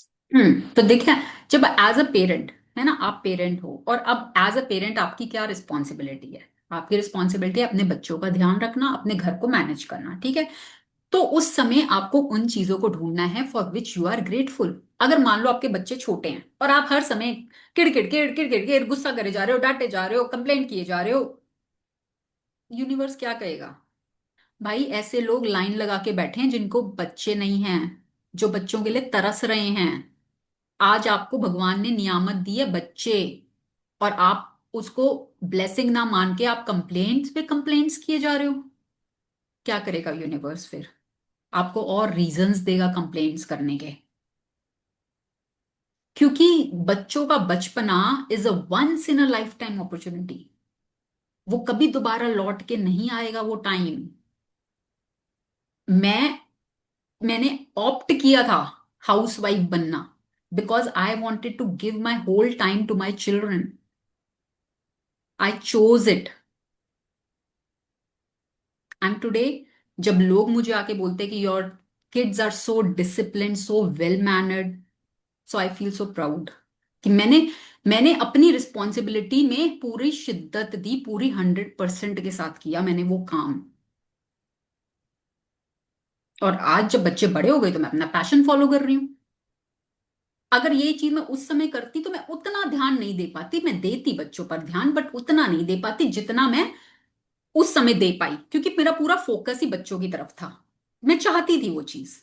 तो देखिए, जब as a parent, है ना, आप parent हो, और अब as a parent आपकी क्या रिस्पॉन्सिबिलिटी है? आपकी रिस्पॉन्सिबिलिटी है अपने बच्चों का ध्यान रखना, अपने घर को मैनेज करना, ठीक है। तो उस समय आपको उन चीजों को ढूंढना है for which you are grateful. अगर मान लो आपके बच्चे छोटे हैं और आप हर समय किड़किड़ किड़ किड़ किड़ किड़ गुस्सा करे जा रहे हो, डांटे जा रहे हो, कंप्लेंट किए जा रहे हो, यूनिवर्स क्या कहेगा? भाई ऐसे लोग लाइन लगा के बैठे हैं जिनको बच्चे नहीं हैं, जो बच्चों के लिए तरस रहे हैं। आज आपको भगवान ने नियामत दी है बच्चे, और आप उसको ब्लेसिंग ना मान के आप कंप्लेंट्स पे कंप्लेंट्स किए जा रहे हो। क्या करेगा यूनिवर्स फिर? आपको और रीजंस देगा कंप्लेंट्स करने के, क्योंकि बच्चों का बचपना is a once in a lifetime opportunity. वो कभी दोबारा लौट के नहीं आएगा वो टाइम। मैंने ऑप्ट किया था हाउस वाइफ बनना, because I wanted to give my whole time to my children. I chose it. And today जब लोग मुझे आके बोलते हैं कि your kids are so discipline, so well mannered, so I feel so proud कि मैंने मैंने अपनी रिस्पॉन्सिबिलिटी में पूरी शिद्दत दी, पूरी 100% के साथ किया मैंने वो काम। और आज जब बच्चे बड़े हो गए तो मैं अपना पैशन फॉलो कर रही हूँ। अगर ये चीज मैं उस समय करती तो मैं उतना ध्यान नहीं दे पाती। मैं देती बच्चों पर ध्यान, बट उतना नहीं दे पाती जितना मैं उस समय दे पाई, क्योंकि मेरा पूरा फोकस ही बच्चों की तरफ था। मैं चाहती थी वो चीज।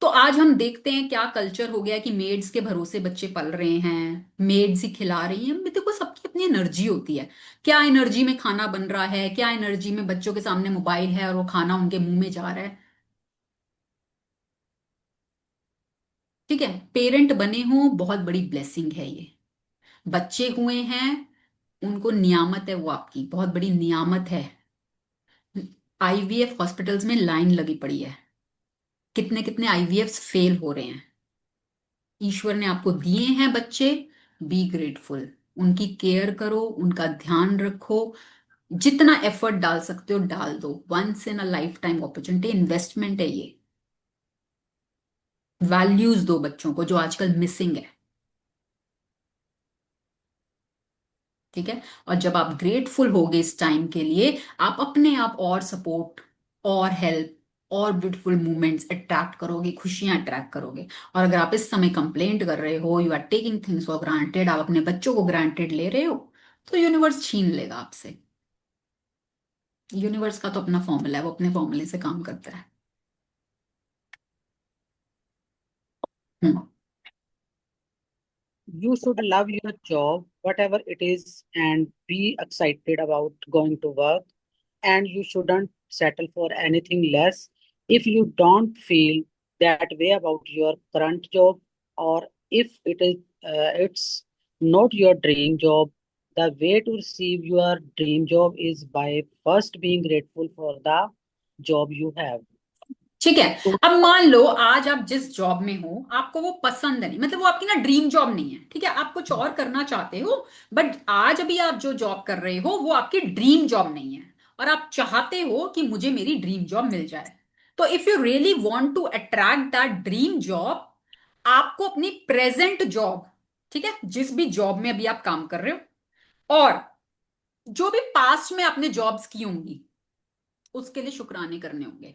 तो आज हम देखते हैं क्या कल्चर हो गया कि मेड्स के भरोसे बच्चे पल रहे हैं, मेड्स ही खिला रही हैं। देखो सबकी अपनी एनर्जी होती है। क्या एनर्जी में खाना बन रहा है, क्या एनर्जी में बच्चों के सामने मोबाइल है और वो खाना उनके मुंह में जा रहा है। ठीक है, पेरेंट बने हो बहुत बड़ी ब्लेसिंग है ये। बच्चे हुए हैं, उनको नियामत है, वो आपकी बहुत बड़ी नियामत है। आईवीएफ हॉस्पिटल्स में लाइन लगी पड़ी है, कितने कितने आईवीएफ फेल हो रहे हैं। ईश्वर ने आपको दिए हैं बच्चे, बी ग्रेटफुल, उनकी केयर करो, उनका ध्यान रखो। जितना एफर्ट डाल सकते हो डाल दो। Once in a lifetime opportunity, investment है ये। वैल्यूज दो बच्चों को जो आजकल मिसिंग है। ठीक है, और जब आप ग्रेटफुल होगे इस टाइम के लिए, आप अपने आप और सपोर्ट और हेल्प और ब्यूटीफुल मोमेंट्स अट्रैक्ट करोगे, खुशियां अट्रैक्ट करोगे। और अगर आप इस समय कंप्लेंट कर रहे हो, you are taking things for granted, आप अपने बच्चों को ग्रांटेड ले रहे हो, तो यूनिवर्स छीन लेगा आपसे। यूनिवर्स का तो अपना फॉर्मूला है, वो अपने फॉर्मूले से काम करता है। हम्म। You should love your job, whatever it is, and be excited about going to work. And you shouldn't settle for anything less. If you don't feel that way about your current job, or if it's not your dream job, the way to receive your dream job is by first being grateful for the job you have. ठीक है, तो अब मान लो आज आप जिस job में हो आपको वो पसंद नहीं, मतलब वो आपकी ना ड्रीम जॉब नहीं है। ठीक है, आप कुछ और करना चाहते हो, बट आज अभी आप जो जॉब कर रहे हो वो आपकी ड्रीम जॉब नहीं है, और आप चाहते हो कि मुझे मेरी ड्रीम जॉब मिल जाए। तो if you really want to attract that dream job, आपको अपनी प्रेजेंट जॉब, ठीक है, जिस भी जॉब में अभी आप काम कर रहे हो, और जो भी पास्ट में आपने जॉब्स की होंगी, उसके लिए शुक्राने करने होंगे।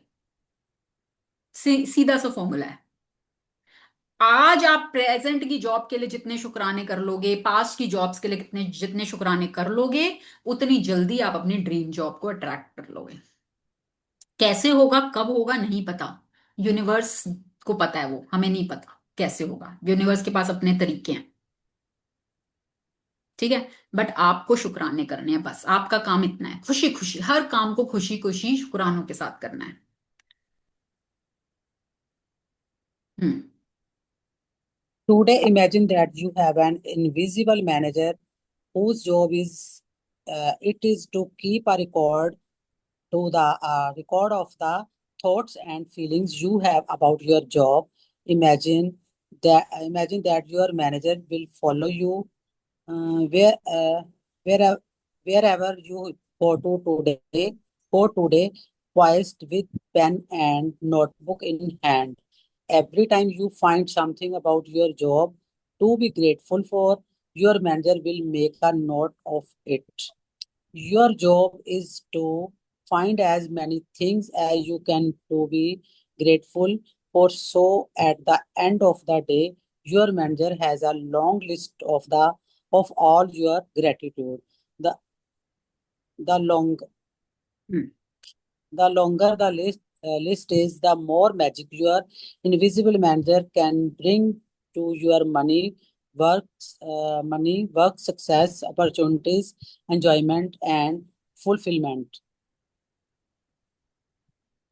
सीधा सा फॉर्मूला है। आज आप प्रेजेंट की जॉब के लिए जितने शुक्राने कर लोगे, पास्ट की जॉब्स के लिए कितने जितने शुक्राने कर लोगे, उतनी जल्दी आप अपनी ड्रीम जॉब को अट्रैक्ट कर लोगे। कैसे होगा, कब होगा, नहीं पता। यूनिवर्स को पता है, वो हमें नहीं पता कैसे होगा। यूनिवर्स के पास अपने तरीके हैं। ठीक है, बट आपको शुक्राने करने हैं, बस आपका काम इतना है। खुशी खुशी हर काम को खुशी खुशी शुक्रानों के साथ करना है। हम्म। today, imagine that you have an invisible manager whose job is it is to keep a record of the thoughts and feelings you have about your job. Imagine that your manager will follow you uh, where uh, wherever wherever you go to today, poised with pen and notebook in hand. Every time you find something about your job to be grateful for, your manager will make a note of it. Your job is to find as many things as you can to be grateful for. So at the end of the day, your manager has a long list of all your gratitude. The the long hmm. the longer the list is, the more magic your invisible manager can bring to your work, success, opportunities, enjoyment, and fulfillment.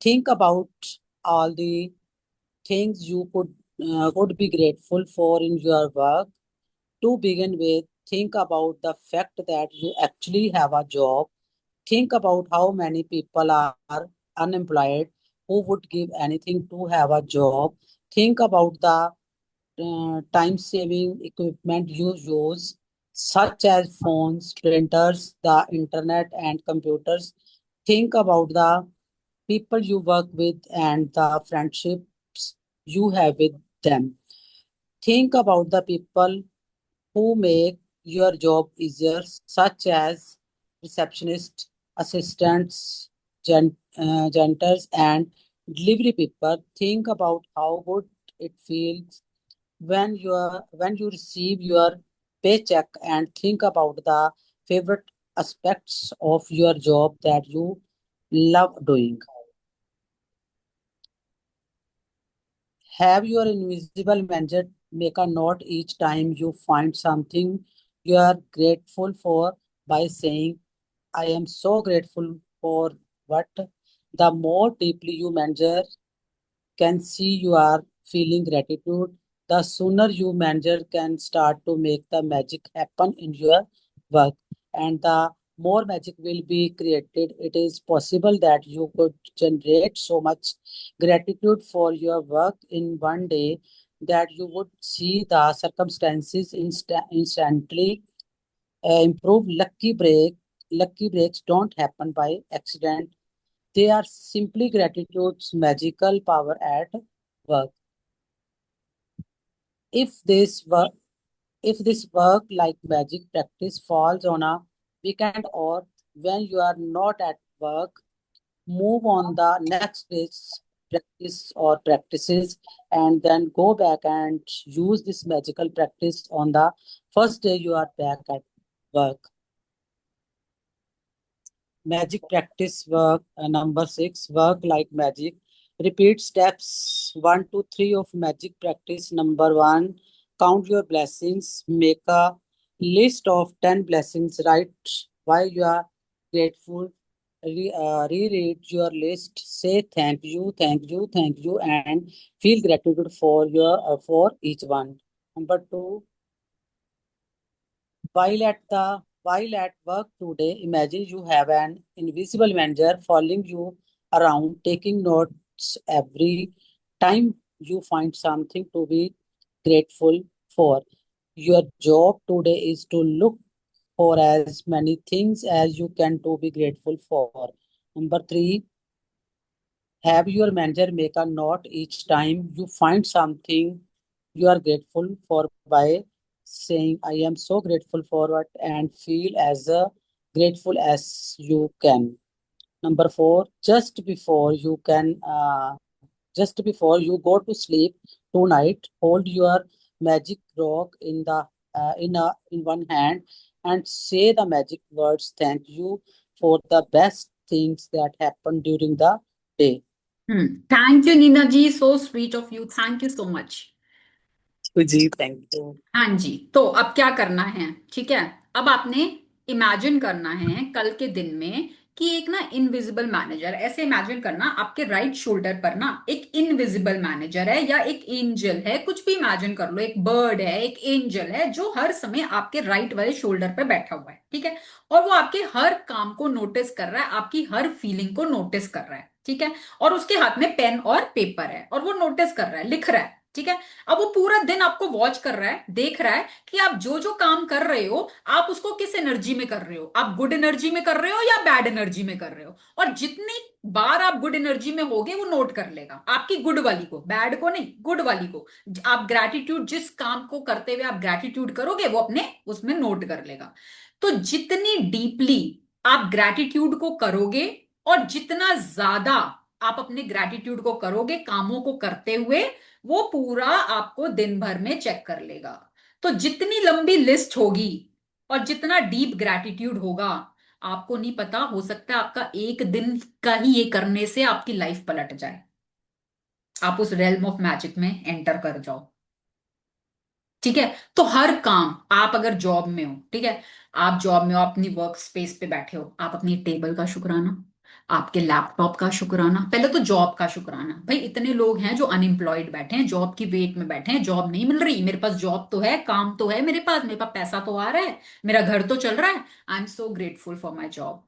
Think about all the things you could be grateful for in your work. To begin with, think about the fact that you actually have a job. Think about how many people are unemployed who would give anything to have a job. Think about the time saving equipment you use. such as phones, printers, the internet, and computers. Think about the people you work with and the friendships you have with them. Think about the people who make your job easier, such as receptionists, assistants, janitors, and delivery people. Think about how good it feels when you receive your paycheck, and think about the favorite aspects of your job that you love doing. Have your invisible manager make a note each time you find something you are grateful for by saying, I am so grateful for what. The more deeply you measure can see you are feeling gratitude, the sooner you manager can start to make the magic happen in your work. And the more magic will be created, it is possible that you could generate so much gratitude for your work in one day that you would see the circumstances instantly improve. Lucky breaks don't happen by accident. They are simply gratitude's magical power at work. If this work, if this work like magic practice falls on a weekend or when you are not at work, move on the next day's practice or practices, and then go back and use this magical practice on the first day you are back at work. Magic practice work. Number 6, work like magic. Repeat steps 1 to 3 of magic practice. Number 1, count your blessings. Make a list of 10 blessings. Write why you are grateful. Reread your list. Say thank you, thank you, thank you, and feel gratitude for each one. Number 2, while at work today, imagine you have an invisible manager following you around, taking notes every time you find something to be grateful for. Your job today is to look for as many things as you can to be grateful for. Number 3, have your manager make a note each time you find something you are grateful for by saying, I am so grateful for it, and feel as grateful as you can. Number 4, just before you go to sleep tonight, hold your magic rock in one hand and say the magic words, thank you for the best things that happened during the day. Thank you Neena ji, so sweet of you, thank you so much. जी, thank you. हाँ जी, तो अब क्या करना है, ठीक है। अब आपने इमेजिन करना है कल के दिन में कि एक ना इनविजिबल मैनेजर, ऐसे इमेजिन करना आपके राइट शोल्डर पर ना एक इनविजिबल मैनेजर है या एक एंजल है, कुछ भी इमेजिन कर लो, एक बर्ड है, एक एंजल है जो हर समय आपके राइट वाले शोल्डर पर बैठा हुआ है, ठीक है। और वो आपके हर काम को नोटिस कर रहा है, आपकी हर फीलिंग को नोटिस कर रहा है, ठीक है। और उसके हाथ में पेन और पेपर है और वो नोटिस कर रहा है, लिख रहा है, ठीक है। अब वो पूरा दिन आपको वॉच कर रहा है, देख रहा है कि आप जो जो काम कर रहे हो आप उसको किस एनर्जी में कर रहे हो, आप गुड एनर्जी में कर रहे हो या बैड एनर्जी में कर रहे हो। और जितनी बार आप गुड एनर्जी में होगे वो नोट कर लेगा, आपकी गुड वाली को, बैड को नहीं, गुड वाली को। आप ग्रैटिट्यूड, जिस काम को करते हुए आप ग्रैटिट्यूड करोगे वो अपने उसमें नोट कर लेगा। तो जितनी डीपली आप ग्रैटिट्यूड को करोगे और जितना ज्यादा आप अपने ग्रैटिट्यूड को करोगे कामों को करते हुए, वो पूरा आपको दिन भर में चेक कर लेगा। तो जितनी लंबी लिस्ट होगी और जितना डीप ग्रैटिट्यूड होगा, आपको नहीं पता, हो सकता है आपका एक दिन का ही ये करने से आपकी लाइफ पलट जाए, आप उस रेल्म ऑफ मैजिक में एंटर कर जाओ, ठीक है। तो हर काम, आप अगर जॉब में हो, ठीक है, आप जॉब में हो, अपनी वर्क स्पेस पे बैठे हो, आप अपनी टेबल का शुक्राना, आपके लैपटॉप का शुक्राना, पहले तो जॉब का शुक्राना। भाई इतने लोग हैं जो अनएम्प्लॉयड बैठे हैं, जॉब की वेट में बैठे हैं, जॉब नहीं मिल रही, मेरे पास जॉब तो है, काम तो है मेरे पास पैसा तो आ रहा है, मेरा घर तो चल रहा है। I am so grateful for my job.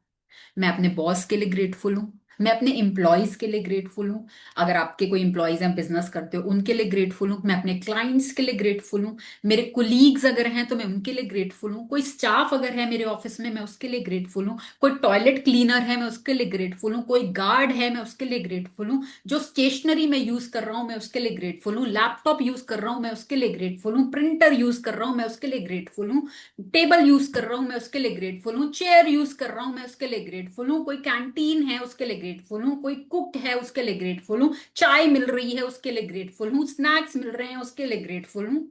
मैं अपने बॉस के लिए ग्रेटफुल हूँ, मैं अपने एम्प्लॉयज के लिए ग्रेटफुल हूँ। अगर आपके कोई एम्प्लॉयज हैं, बिजनेस करते हो, उनके लिए ग्रेटफुल हूँ। मैं अपने क्लाइंट्स के लिए ग्रेटफुल हूँ। मेरे कोलीग्स अगर हैं तो मैं उनके लिए ग्रेटफुल हूँ। कोई स्टाफ अगर है मेरे ऑफिस में, मैं उसके लिए ग्रेटफुल हूँ। कोई टॉयलेट क्लीनर है, मैं उसके लिए ग्रेटफुल हूँ। कोई गार्ड है, मैं उसके लिए ग्रेटफुल हूँ। जो स्टेशनरी मैं यूज कर रहा हूँ, मैं उसके लिए ग्रेटफुल हूँ। लैपटॉप यूज कर रहा हूँ, मैं उसके लिए ग्रेटफुल हूँ। प्रिंटर यूज कर रहा हूँ, मैं उसके लिए ग्रेटफुल हूँ। टेबल यूज कर रहा हूं, मैं उसके लिए ग्रेटफुल हूँ। चेयर यूज कर रहा हूं, मैं उसके लिए ग्रेटफुल हूँ। कोई कैंटीन है, उसके लिए ग्रेटफुल हूँ। कोई कुक है, उसके लिए ग्रेटफुल हूँ। चाय मिल रही है, उसके लिए ग्रेटफुल हूँ। स्नैक्स मिल रहे हैं, उसके लिए ग्रेटफुल हूँ।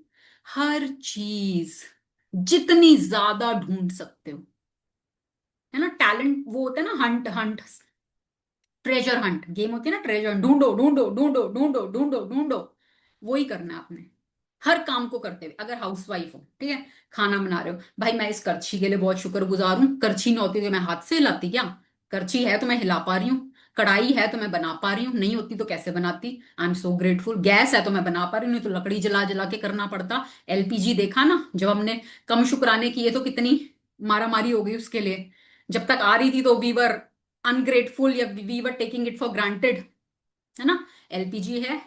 हर चीज जितनी ज्यादा ढूंढ सकते हो, है ना। टैलेंट वो होता है ना, Hunt Hunt, treasure Hunt game होती है ना, ट्रेजर, ढूंढो ढूंढो ढूंढो ढूंढो ढूंढो ढूंढो। वही करना है आपने, हर काम को करते हुए। अगर हाउसवाइफ हो, ठीक है, खाना बना रहे हो, भाई मैं इस करछी के लिए बहुत शुक्रगुजार हूँ। करछी नहीं होती तो मैं हाथ से हिलाती क्या? करछी है तो मैं हिला पा रही हूँ। कढ़ाई है तो मैं बना पा रही हूँ, नहीं होती तो कैसे बनाती? I am so grateful. Gas है तो मैं बना पा रही हूँ, नहीं तो लकड़ी जला जला के करना पड़ता। एलपीजी देखा ना, जब हमने कम शुक्राने किए तो कितनी मारा मारी हो गई उसके लिए। जब तक आ रही थी तो वी वर अनग्रेटफुल, या we were taking it for granted, है ना। एलपीजी है,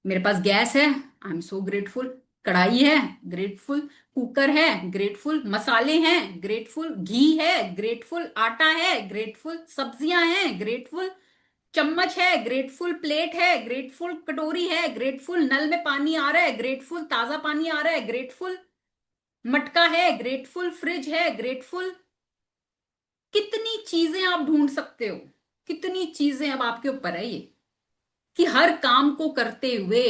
मेरे पास गैस है, आई एम सो ग्रेटफुल। कढ़ाई है, ग्रेटफुल। कुकर है, ग्रेटफुल। मसाले हैं, ग्रेटफुल। घी है, ग्रेटफुल। आटा है, ग्रेटफुल। सब्जियां हैं, ग्रेटफुल। चम्मच है, ग्रेटफुल। प्लेट है, ग्रेटफुल। कटोरी है, ग्रेटफुल। नल में पानी आ रहा है, ग्रेटफुल। ताजा पानी आ रहा है, ग्रेटफुल। मटका है, ग्रेटफुल। फ्रिज है, ग्रेटफुल। कितनी चीजें आप ढूंढ सकते हो, कितनी चीजें, अब आपके ऊपर है ये कि हर काम को करते हुए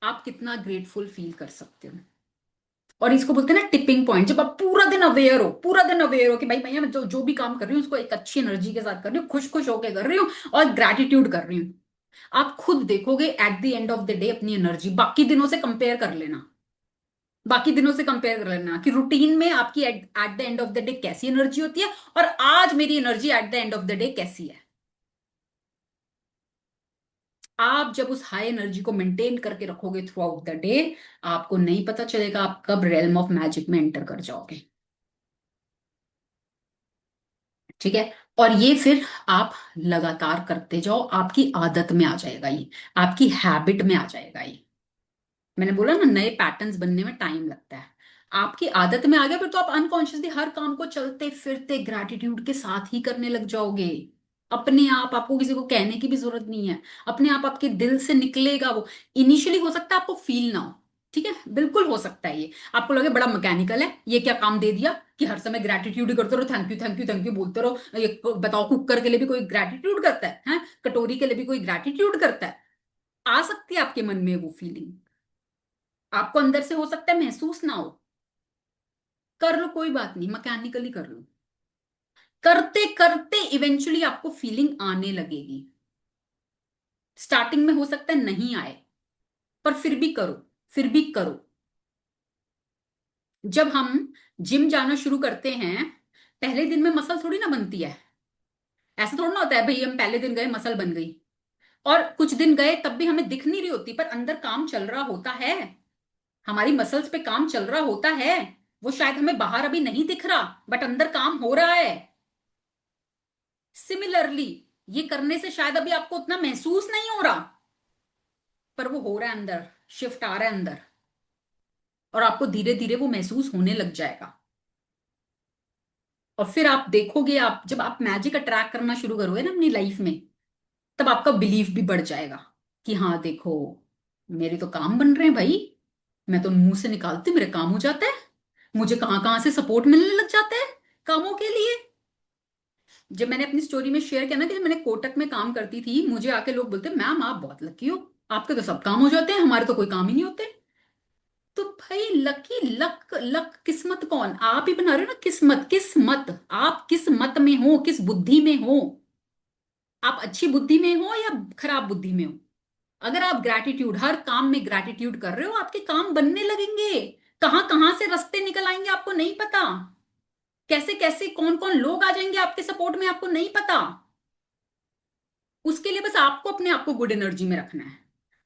आप कितना ग्रेटफुल फील कर सकते हो। और इसको बोलते हैं ना टिपिंग पॉइंट, जब आप पूरा दिन अवेयर हो, पूरा दिन अवेयर हो कि भाई भैया मैं जो जो भी काम कर रही हूँ उसको एक अच्छी एनर्जी के साथ कर रही हूँ, खुश खुश होकर कर रही हूँ, और ग्रेटिट्यूड कर रही हूँ। आप खुद देखोगे at the end of the day अपनी एनर्जी बाकी दिनों से कंपेयर कर लेना। बाकी दिनों से कंपेयर कर लेना कि रूटीन में आपकी at the end of the day कैसी एनर्जी होती है, और आज मेरी energy at the end of the day कैसी है। आप जब उस हाई एनर्जी को मेंटेन करके रखोगे थ्रू आउट द डे, आपको नहीं पता चलेगा आप कब रेलम ऑफ मैजिक में एंटर कर जाओगे। ठीक है। और ये फिर आप लगातार करते जाओ, आपकी आदत में आ जाएगा ये, आपकी हैबिट में आ जाएगा ये। मैंने बोला ना, नए पैटर्न्स बनने में टाइम लगता है। आपकी आदत में आ गया फिर तो आप अनकॉन्शियसली हर काम को चलते फिरते ग्रैटिट्यूड के साथ ही करने लग जाओगे। अपने आप, आपको किसी को कहने की भी जरूरत नहीं है, अपने आप आपके दिल से निकलेगा वो। इनिशियली हो सकता है आपको फील ना हो, ठीक है, बिल्कुल हो सकता है ये, आपको लगे बड़ा मैकेनिकल है, ये क्या काम दे दिया कि हर समय ग्रेटिट्यूड ही करते रहो, thank you thank you thank you बोलते रहो। ये बताओ, कुकर के लिए भी कोई ग्रेटिट्यूड करता है? कटोरी के लिए भी कोई ग्रेटिट्यूड करता है? आ सकती है आपके मन में वो फीलिंग, आपको अंदर से हो सकता है महसूस ना हो। कर लो, कोई बात नहीं, मैकेनिकली कर लो। करते करते इवेंचुअली आपको फीलिंग आने लगेगी। स्टार्टिंग में हो सकता है नहीं आए, पर फिर भी करो, फिर भी करो। जब हम जिम जाना शुरू करते हैं, पहले दिन में मसल थोड़ी ना बनती है। ऐसा थोड़ा ना होता है भाई हम पहले दिन गए मसल बन गई, और कुछ दिन गए तब भी हमें दिख नहीं रही होती, पर अंदर काम चल रहा होता है। हमारी मसल्स पे काम चल रहा होता है। वो शायद हमें बाहर अभी नहीं दिख रहा, बट अंदर काम हो रहा है। सिमिलरली, ये करने से शायद अभी आपको उतना महसूस नहीं हो रहा, पर वो हो रहा है अंदर, शिफ्ट आ रहा है अंदर, और आपको धीरे धीरे वो महसूस होने लग जाएगा। और फिर आप देखोगे, आप जब आप मैजिक अट्रैक्ट करना शुरू करोगे ना अपनी लाइफ में, तब आपका बिलीफ भी बढ़ जाएगा कि हाँ देखो, मेरे तो काम बन रहे हैं भाई, मैं तो मुंह से निकालती हूँ, मेरे काम हो जाता है। मुझे कहाँ कहाँ से सपोर्ट मिलने लग जाता है कामों के लिए। जब मैंने अपनी स्टोरी में शेयर किया ना कि जब मैंने कोटक में काम करती थी, मुझे आके लोग बोलते मैम आप बहुत लकी हो, आपके तो सब काम हो जाते हैं, हमारे तो कोई काम ही नहीं होते। तो भाई लकी, लक लक, किस्मत कौन? आप ही बना रहे हो ना किस्मत। किस्मत आप किस मत में हो, किस बुद्धि में हो? आप अच्छी बुद्धि में हो या खराब बुद्धि में हो? अगर आप ग्रैटिट्यूड, हर काम में ग्रैटिट्यूड कर रहे हो, आपके काम बनने लगेंगे। कहां कहां से रास्ते निकल आएंगे आपको नहीं पता, कैसे कैसे कौन कौन लोग आ जाएंगे आपके सपोर्ट में आपको नहीं पता। उसके लिए बस आपको अपने आप को गुड एनर्जी में रखना है।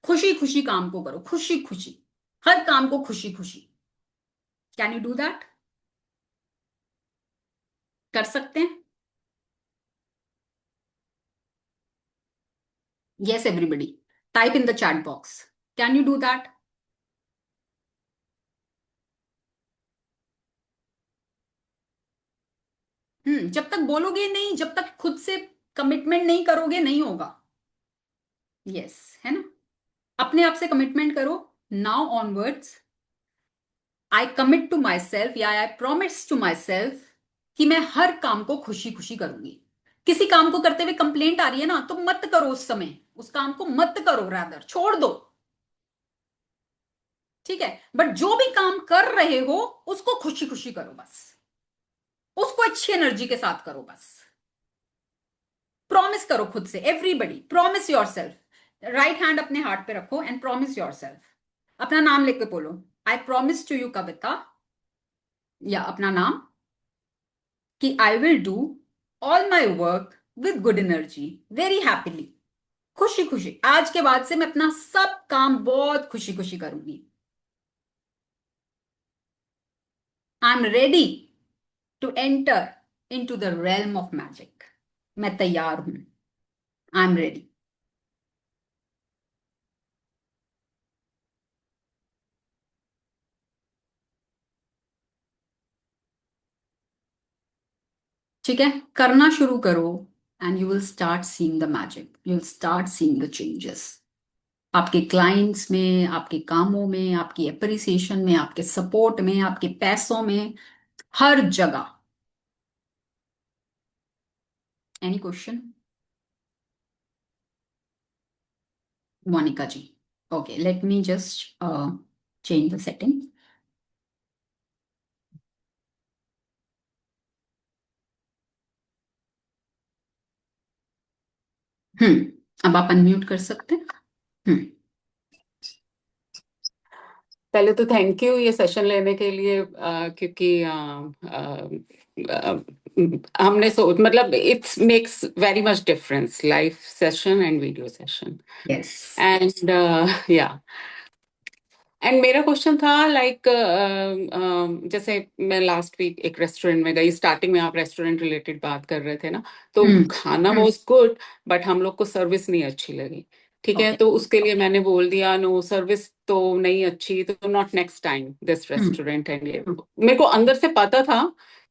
खुशी खुशी काम को करो, खुशी खुशी, हर काम को खुशी खुशी। Can you do that? कर सकते हैं? Yes, everybody. Type in the chat box. Can you do that? जब तक बोलोगे नहीं, जब तक खुद से कमिटमेंट नहीं करोगे, नहीं होगा. यस, है ना? अपने आप से कमिटमेंट करो. Now onwards I commit to myself, या I promise to myself कि मैं हर काम को खुशी खुशी करूंगी. किसी काम को करते हुए कंप्लेंट आ रही है ना, तो मत करो उस समय, उस काम को मत करो, रादर छोड़ दो. ठीक है? बट जो भी काम कर रहे हो उसको खुशी खुशी करो, बस उसको अच्छी एनर्जी के साथ करो. बस प्रॉमिस करो खुद से. Everybody promise your self. Right hand अपने हार्ट पे रखो एंड प्रॉमिस योर सेल्फ. अपना नाम लिख के बोलो. आई प्रॉमिस टू यू कविता, या अपना नाम, कि I will do all my work with good energy, very happily. खुशी खुशी आज के बाद से मैं अपना सब काम बहुत खुशी खुशी करूंगी. I am ready to enter in to the realm of magic. मैं तैयार हूं. I am ready. ठीक है? करना शुरू करो and you will start seeing the magic. You will start seeing the changes. आपके क्लाइंट्स में, आपके कामों में, आपकी एप्रिसिएशन में, आपके सपोर्ट में, आपके पैसों में, हर जगह. Any question? Monika ji. Okay, let me just change the setting. अब आप अनम्यूट कर सकते हैं. हम्म. पहले तो थैंक यू ये सेशन लेने के लिए, क्योंकि हमने मतलब it's makes very much difference, live session and video session. Yes. And या एंड मेरा क्वेश्चन था लाइक, जैसे मैं लास्ट वीक एक रेस्टोरेंट में गई. स्टार्टिंग में आप रेस्टोरेंट रिलेटेड बात कर रहे थे ना, तो खाना वॉज गुड बट हम लोग को सर्विस नहीं अच्छी लगी. ठीक है, Okay. तो उसके लिए मैंने बोल दिया नो, सर्विस तो नहीं अच्छी, तो not next time this restaurant. And ये मेरे को अंदर से पता था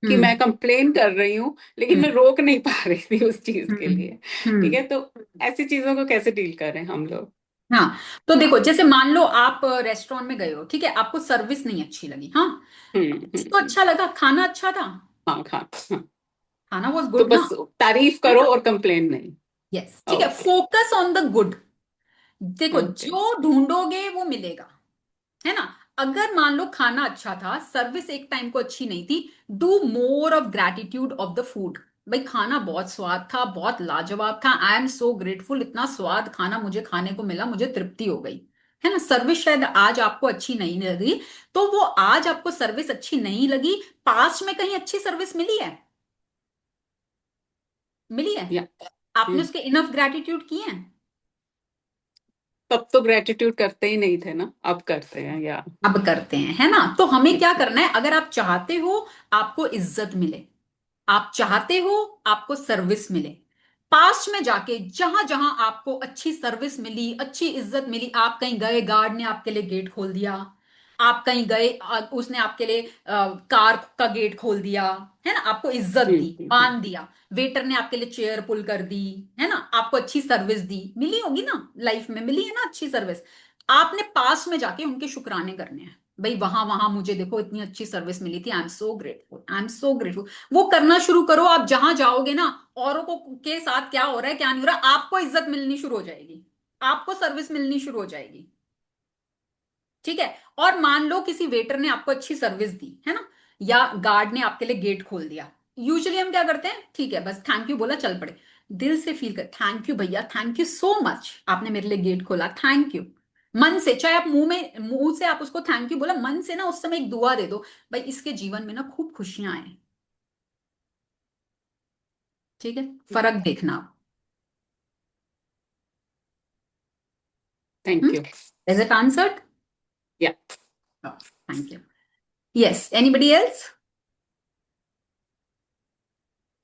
कि मैं कंप्लेन कर रही हूँ, लेकिन मैं रोक नहीं पा रही थी उस चीज के लिए. ठीक है, तो ऐसी चीजों को कैसे डील करें हम लोग? हाँ, तो देखो, जैसे मान लो आप रेस्टोरेंट में गए हो, ठीक है, आपको सर्विस नहीं अच्छी लगी. हाँ, तो अच्छा लगा, खाना अच्छा था. हाँ, खाना वॉज तो गुड ना. बस तारीफ करो और कंप्लेन नहीं. यस, ठीक है. Okay. Focus on the good. देखो, ओके. जो ढूंढोगे वो मिलेगा, है ना? अगर मान लो खाना अच्छा था, सर्विस एक टाइम को अच्छी नहीं थी, do more of gratitude of the food. भाई खाना बहुत स्वाद था, बहुत लाजवाब था, आई एम सो ग्रेटफुल, इतना स्वाद खाना मुझे खाने को मिला, मुझे तृप्ति हो गई. है ना? सर्विस शायद आज आपको अच्छी नहीं लगी, तो वो आज आपको सर्विस अच्छी नहीं लगी, पास्ट में कहीं अच्छी सर्विस मिली है? मिली है? या आपने उसके इनफ ग्रैटिट्यूड किए हैं? तब तो ग्रेटिट्यूड करते ही नहीं थे ना, अब करते हैं. या अब करते हैं, है ना? तो हमें क्या करना है? अगर आप चाहते हो आपको इज्जत मिले, आप चाहते हो आपको सर्विस मिले, पास्ट में जाके जहां जहां आपको अच्छी सर्विस मिली, अच्छी इज्जत मिली, आप कहीं गए, गार्ड ने आपके लिए गेट खोल दिया. आप कहीं गए, उसने आपके लिए कार का गेट खोल दिया, है ना? आपको इज्जत दी, मान दिया. वेटर ने आपके लिए चेयर पुल कर दी, है ना? आपको अच्छी सर्विस दी, मिली होगी ना, लाइफ में मिली है ना अच्छी सर्विस. आपने पास में जाके उनके शुक्राने करने हैं. भाई वहां वहां मुझे देखो इतनी अच्छी सर्विस मिली थी, I am so grateful, I am so grateful. वो करना शुरू करो. आप जहां जाओगे ना, औरों को के साथ क्या हो रहा है क्या नहीं हो रहा, आपको इज्जत मिलनी शुरू हो जाएगी, आपको सर्विस मिलनी शुरू हो जाएगी. ठीक है? और मान लो किसी वेटर ने आपको अच्छी सर्विस दी, है ना, या गार्ड ने आपके लिए गेट खोल दिया. यूजुअली हम क्या करते हैं? ठीक है, बस थैंक यू बोला, चल पड़े. दिल से फील कर, थैंक यू भैया, थैंक यू सो मच, आपने मेरे लिए गेट खोला, थैंक यू. मन से, चाहे आप मुंह से आप उसको थैंक यू बोला, मन से ना उस समय एक दुआ दे दो, भाई इसके जीवन में ना खूब खुशियां आए. ठीक है? फर्क देखना आप. Thank you. Is it answered? या thank you. Yes, anybody else?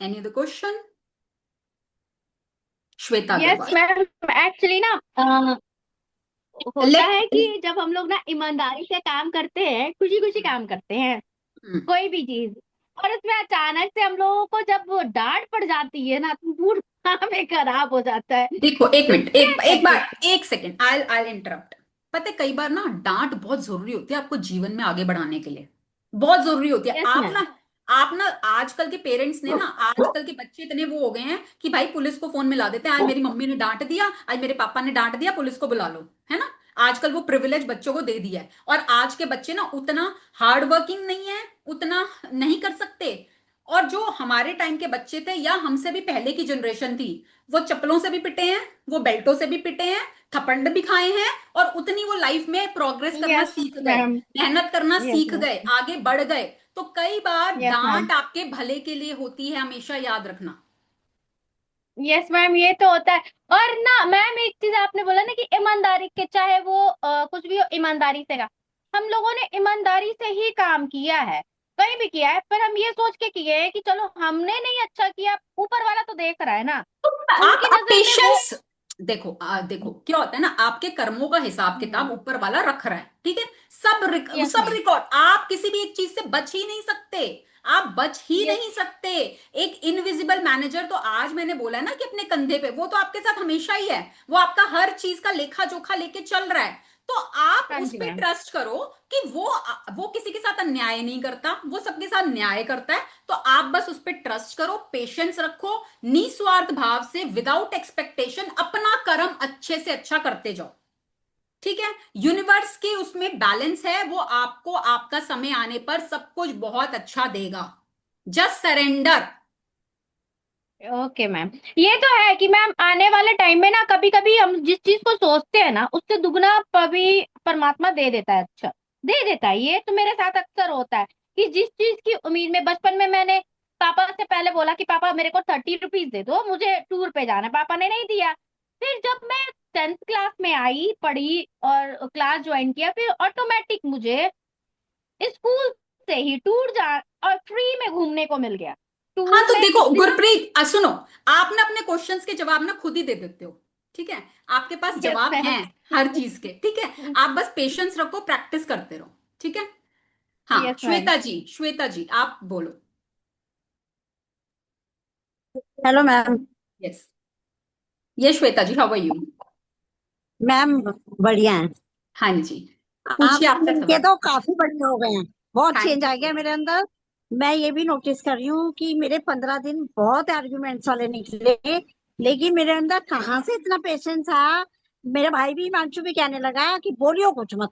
Any other question? Shweta yes Agarwal. Ma'am, actually ना होता लेट है कि जब हम लोग ना ईमानदारी से काम करते हैं, खुशी खुशी काम करते हैं कोई भी चीज, और उसमें अचानक से हम लोगों को जब वो डांट पड़ जाती है ना, तो मूड काम में खराब हो जाता है। देखो, एक तो मिनट, क्या एक कहते बार, एक सेकेंड, आई इंटरप्ट। पता है, कई बार ना डांट बहुत जरूरी होती है आपको जीवन में आगे बढ़ाने के लिए, बहुत जरूरी होती है। Yes ma'am. आप ना आजकल के पेरेंट्स ने ना, आजकल के बच्चे इतने वो हो गए हैं कि भाई पुलिस को फोन मिला देते हैं, आज मेरी मम्मी ने डांट दिया, आज मेरे पापा ने डांट दिया, पुलिस को बुला लो, है ना। आजकल वो प्रिविलेज बच्चों को दे दिया है, और आज के बच्चे ना उतना हार्ड वर्किंग नहीं है, उतना नहीं कर सकते। और जो हमारे टाइम के बच्चे थे या हमसे भी पहले की जनरेशन थी, वो चप्पलों से भी पिटे हैं, वो बेल्टों से भी पिटे हैं, थप्पड़ भी खाए हैं, और उतनी वो लाइफ में प्रोग्रेस करना यस सीख गए, मैम। मेहनत करना यस सीख मैम। गए, आगे बढ़ गए। तो कई बार यस मैम। डांट आपके भले के लिए होती है, हमेशा याद रखना। यस मैम, ये तो होता है। और ना मैम, एक चीज आपने बोला ना कि ईमानदारी के, चाहे वो कुछ भी हो, ईमानदारी से का, हम लोगों ने ईमानदारी से ही काम किया है, कहीं भी किया है, पर हम ये सोच के किए हैं कि चलो हमने नहीं अच्छा किया, ऊपर वाला तो देख रहा है ना, उनकी आप नजर में वो। पेशेंस देखो, देखो क्या होता है ना, आपके कर्मों का हिसाब किताब ऊपर वाला रख रहा है, ठीक है। यस सब मैम। रिकॉर्ड, आप किसी भी एक चीज से बच ही नहीं सकते, आप बच ही यस। नहीं सकते। एक इनविजिबल मैनेजर, तो आज मैंने बोला है ना कि अपने कंधे पे, वो तो आपके साथ हमेशा ही है, वो आपका हर चीज का लेखा जोखा लेके चल रहा है। तो आप हाँ उस जी पे मैम। ट्रस्ट करो कि वो किसी के साथ अन्याय नहीं करता, वो सबके साथ न्याय करता है। तो आप बस उस पे ट्रस्ट करो, पेशेंस रखो, निस्वार्थ भाव से, विदाउट एक्सपेक्टेशन अपना कर्म अच्छे से अच्छा करते जाओ, ठीक है। यूनिवर्स की उसमें बैलेंस है, वो आपको आपका समय आने पर सब कुछ बहुत अच्छा देगा। Just surrender. ओके मैम, ये तो है कि मैम आने वाले टाइम में ना कभी कभी हम जिस चीज को सोचते हैं ना, उससे दुगना कभी परमात्मा दे देता है, अच्छा दे देता है। ये तो मेरे साथ अक्सर होता है कि जिस चीज की उम्मीद में बचपन में मैंने पापा से पहले बोला कि पापा मेरे को 30 रुपीज दे दो, मुझे टूर पे जाना है, पापा ने नहीं दिया। फिर जब मैं 10th क्लास में आई, पढ़ी और क्लास ज्वाइन किया, फिर ऑटोमेटिक मुझे स्कूल से ही टूर जा और फ्री में घूमने को मिल गया। हाँ, टूर तो में देखो इस दिन। गुरप्रीत, सुनो, आप ना अपने क्वेश्चंस के जवाब ना खुद ही दे देते हो, ठीक है। आपके पास यस जवाब मैम। हैं हर चीज के, ठीक है। आप बस पेशेंस रखो, प्रैक्टिस करते रहो, ठीक है। हाँ, यस मैम। श्वेता जी, श्वेता जी आप बोलो। Hello ma'am. यस, ये श्वेता जी, हाउ आर यू? मैम बढ़िया है। हाँ जी, पूछिए आपसे आपका मिलके सवाल। तो काफी बढ़िया हो गए हैं, बहुत थैंक चेंज यू आ सो गया मच। मेरे अंदर। मैं ये भी नोटिस कर रही हूँ कि मेरे 15 दिन बहुत आर्ग्यूमेंट्स वाले निकले, लेकिन मेरे अंदर कहाँ से इतना पेशेंस आया। मेरा भाई भी, हिमांशु भी कहने लगा कि बोलियो कुछ मत,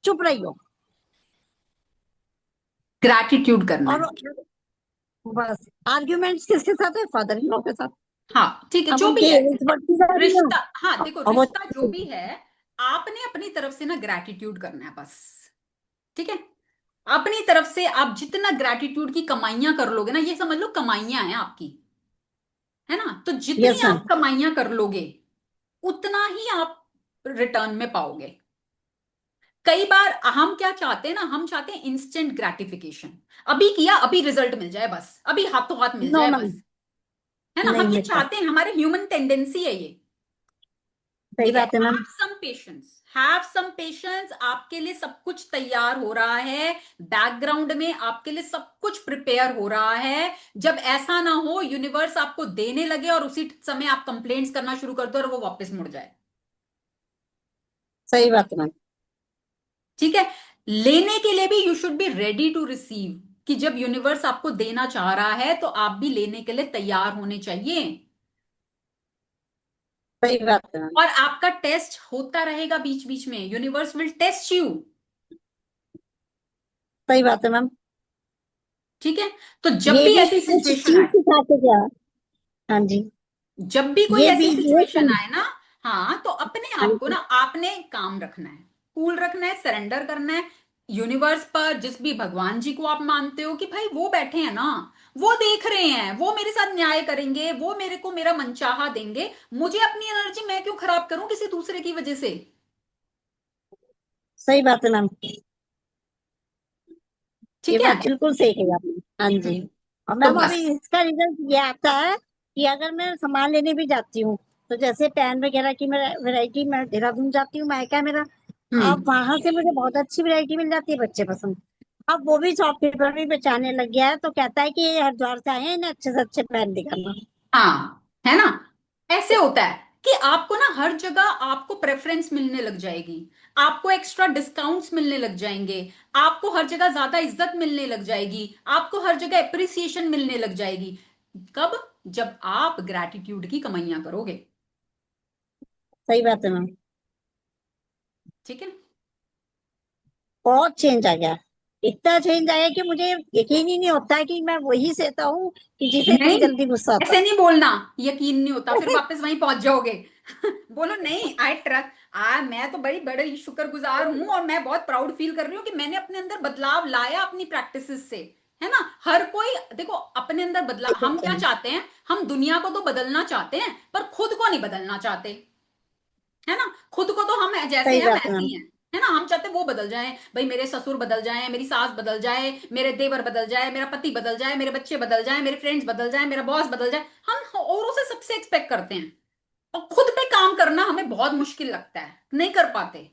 चुप रहियो। ग्रैटिट्यूड करना और है। बस आर्ग्यूमेंट्स किसके साथ है? फादर इन लॉ के साथ। हाँ, ठीक है, अब जो भी उनकी है। एज बढ़ती जा रही है, रिश्ता, हाँ देखो, और वो रिश्ता जो भी है, आपने अपनी तरफ से ना ग्रैटिट्यूड करना है बस, ठीक है। अपनी तरफ से आप जितना ग्रैटिट्यूड की कमाइयां कर लोगे ना, ये समझ लो कमाइयां हैं आपकी, है ना। तो जितनी यस मैम। आप कमाइयां कर लोगे, उतना ही आप रिटर्न में पाओगे। कई बार हम क्या चाहते हैं ना, हम चाहते हैं इंस्टेंट ग्रेटिफिकेशन, अभी किया अभी रिजल्ट मिल जाए, बस अभी हाथों हाथ मिल नो जाए मैम, बस, है ना। नहीं हम ये मिलता। चाहते हैं, हमारे ह्यूमन टेंडेंसी है ये। सही ठीक है, बात है ma'am. Have some patience, have some patience, आपके लिए सब कुछ तैयार हो रहा है, बैकग्राउंड में आपके लिए सब कुछ प्रिपेयर हो रहा है। जब ऐसा ना हो यूनिवर्स आपको देने लगे और उसी समय आप कंप्लेंट्स करना शुरू कर दो और वो वापस मुड़ जाए, सही बात है मैम। ठीक है। लेने के लिए भी you should be ready to receive, कि जब यूनिवर्स आपको देना चाह रहा है तो आप भी लेने के लिए तैयार होने चाहिए। सही बात है मैम। और आपका टेस्ट होता रहेगा बीच बीच में, यूनिवर्स विल टेस्ट यू, सही बात है मैम। ठीक है। तो जब ये भी भी ऐसी कुछ सिचुएशन चीज आए, सिखा के गया। हाँ जी। जब भी कोई ये भी ऐसी ये सिचुएशन चीज। आए ना, हाँ, तो अपने हाँ आप को जी। ना आपने काम रखना है, कूल रखना है, सरेंडर करना है यूनिवर्स पर। जिस भी भगवान जी को आप मानते हो कि भाई वो बैठे हैं ना, वो देख रहे हैं, वो मेरे साथ न्याय करेंगे, वो मेरे को मेरा मनचाहा देंगे, मुझे अपनी एनर्जी मैं क्यों खराब करूं किसी दूसरे की वजह से। सही बात है मैम। ये ठीक है। बात बिल्कुल सही कही आपने। हाँ जी। और तो मैम अभी बस, इसका रिजल्ट ये आता है कि अगर मैं सामान लेने भी जाती हूँ, तो जैसे पेन वगैरह की मैं वैरायटी, मैं देहरादून जाती हूँ, मायका है मेरा। अब वहां से मुझे बहुत अच्छी वैरायटी मिल जाती है, बच्चे पसंद। अब वो भी शॉपकीपर भी बेचाने लग गया है, तो कहता है कि ये हरिद्वार से आए हैं, इन्हें अच्छे से अच्छे पेन दिखाना। हाँ, है ना। ऐसे होता है कि आपको ना हर जगह आपको प्रेफरेंस मिलने लग जाएगी, आपको एक्स्ट्रा डिस्काउंट्स मिलने लग जाएंगे, आपको हर जगह ज्यादा इज्जत मिलने लग जाएगी, आपको हर जगह अप्रिसिएशन मिलने लग जाएगी। कब? जब आप ग्रैटिट्यूड की कमाइयां करोगे। सही बात है मैम। ठीक है। बहुत चेंज आ गया, इतना चेंज आया कि मुझे यकीन ही नहीं होता है कि मैं वही सेता हूँ कि जिसे इतनी नहीं, जल्दी गुस्सा आता ऐसे नहीं बोलना, यकीन नहीं होता फिर वापस वहीं पहुंच जाओगे। बोलो नहीं, आई ट्रस्ट। मैं तो बड़ी बड़ी शुक्रगुजार हूं और मैं बहुत प्राउड फील कर रही हूँ कि मैंने अपने अंदर बदलाव लाया अपनी प्रैक्टिसेस से। है ना। हर कोई देखो अपने अंदर बदलाव, हम क्या है। चाहते हैं, हम दुनिया को तो बदलना चाहते हैं पर खुद को नहीं बदलना चाहते। है ना। खुद को तो हम जैसे सही हैं बात है वैसे मैम। ही हैं। है ना। हम चाहते हैं वो बदल जाए, भाई मेरे ससुर बदल जाए, मेरी सास बदल जाए, मेरे देवर बदल जाए, मेरा पति बदल जाए, मेरे बच्चे बदल जाए, मेरे फ्रेंड्स बदल जाए, मेरा बॉस बदल जाए। हम औरों से सबसे एक्सपेक्ट करते हैं और खुद पे काम करना हमें बहुत मुश्किल लगता है, नहीं कर पाते।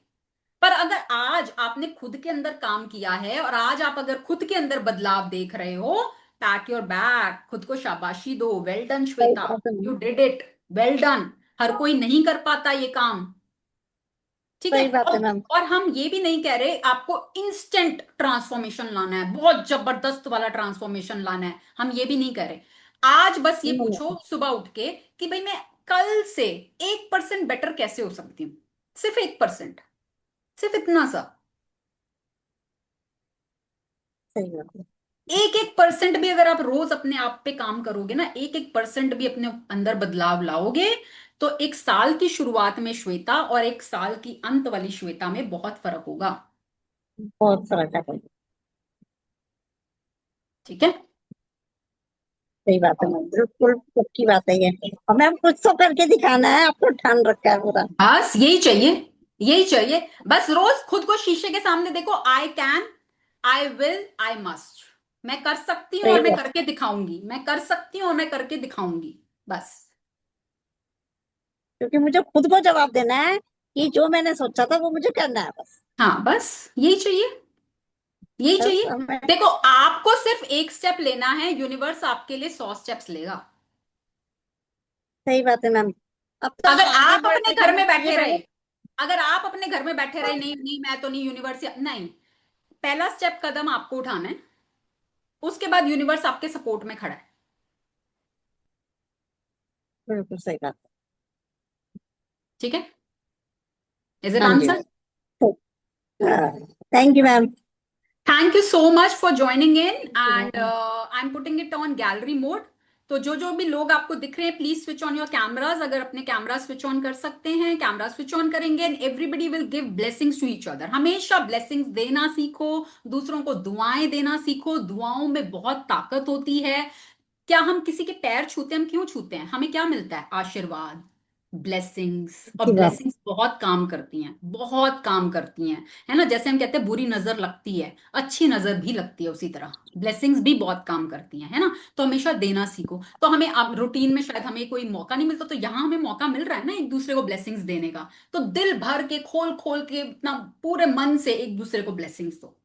पर अगर आज आपने खुद के अंदर काम किया है और आज आप अगर खुद के अंदर बदलाव देख रहे हो, पैट योर बैक, खुद को शाबाशी दो, वेल डन सही श्वेता, बात है you ma'am. Did it, well done. हर कोई नहीं कर पाता ये काम। ठीक है। सही बात है मैम। और हम ये भी नहीं कह रहे आपको इंस्टेंट ट्रांसफॉर्मेशन लाना है, बहुत जबरदस्त वाला ट्रांसफॉर्मेशन लाना है, हम ये भी नहीं कह रहे। आज बस ये पूछो सुबह उठ के कि भाई मैं कल से 1% बेटर कैसे हो सकती हूँ, सिर्फ 1%, सिर्फ इतना सा। सही बात है। 1% भी अगर आप रोज अपने आप पे काम करोगे ना, 1% भी अपने अंदर बदलाव लाओगे, तो एक साल की शुरुआत में श्वेता और एक साल की अंत वाली श्वेता में बहुत फर्क होगा। बहुत फर्क है। ठीक है। सही बात है मैम, बिल्कुल पक्की बात है ये। और मैम कुछ तो करके दिखाना है, आपको ठान रखा है पूरा। बस यही चाहिए, यही चाहिए। बस रोज खुद को शीशे के सामने देखो, I can, I will, I must. मैं कर सकती हूँ और सही मैं बात। करके दिखाऊंगी, मैं कर सकती हूँ और मैं करके दिखाऊंगी। बस। क्योंकि मुझे खुद को जवाब देना है कि जो मैंने सोचा था वो मुझे करना है बस। हाँ, बस यही चाहिए, यही बस चाहिए। अब मैं। देखो आपको सिर्फ एक स्टेप लेना है, यूनिवर्स आपके लिए 100 स्टेप्स लेगा। सही बात है मैम। अब तो अगर आगे आप अपने बढ़ने घर में ये बैठे मैंने। रहे, अगर आप अपने घर में बैठे रहे, नहीं नहीं मैं तो नहीं यूनिवर्स, नहीं, पहला स्टेप कदम आपको उठाना है, उसके बाद यूनिवर्स आपके सपोर्ट में खड़ा है। बिल्कुल सही बात ठीक है। इज इट है। हाँ जी। Answer? Thank you ma'am. Thank you so much for joining in and I am putting it on gallery mode. तो जो जो भी लोग आपको दिख रहे हैं, please switch on your cameras. अगर अपने कैमरा स्विच ऑन कर सकते हैं, कैमरा स्विच ऑन करेंगे and everybody will give blessings to each other. हमेशा ब्लेसिंग्स देना सीखो, दूसरों को दुआएं देना सीखो। दुआओं में बहुत ताकत होती है। क्या हम किसी के पैर छूते हैं, हम क्यों छूते हैं? हमें क्या मिलता है? आशीर्वाद, ब्लेसिंग्स। और की बात। ब्लेसिंग्स बहुत काम करती हैं, बहुत काम करती हैं। है ना। जैसे हम कहते हैं बुरी नजर लगती है, अच्छी नजर भी लगती है, उसी तरह ब्लेसिंग्स भी बहुत काम करती हैं। है ना। तो हमेशा देना सीखो। तो हमें अब रूटीन में शायद हमें कोई मौका नहीं मिलता, तो यहाँ हमें मौका मिल रहा है ना एक दूसरे को ब्लेसिंग्स देने का। तो दिल भर के, खोल खोल के, इतना पूरे मन से एक दूसरे को ब्लेसिंग्स दो।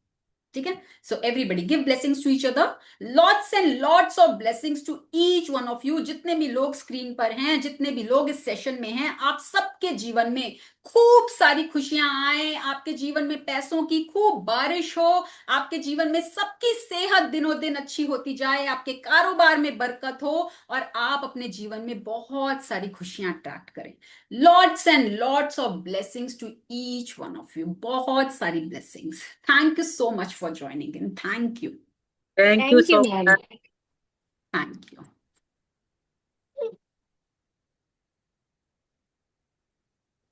ठीक है। So everybody give blessings to each other. Lots and lots of blessings to each one of you. जितने भी लोग स्क्रीन पर हैं, जितने भी लोग इस सेशन में हैं, आप सबके जीवन में खूब सारी खुशियां आए, आपके जीवन में पैसों की खूब बारिश हो, आपके जीवन में सबकी सेहत दिनों दिन अच्छी होती जाए, आपके कारोबार में बरकत हो और आप अपने जीवन में बहुत सारी खुशियां अट्रैक्ट करें। Lots and lots of blessings to each one of you. बहुत सारी blessings. Thank you so much for joining in. Thank you. Thank you thank you so ma'am. much. Thank you.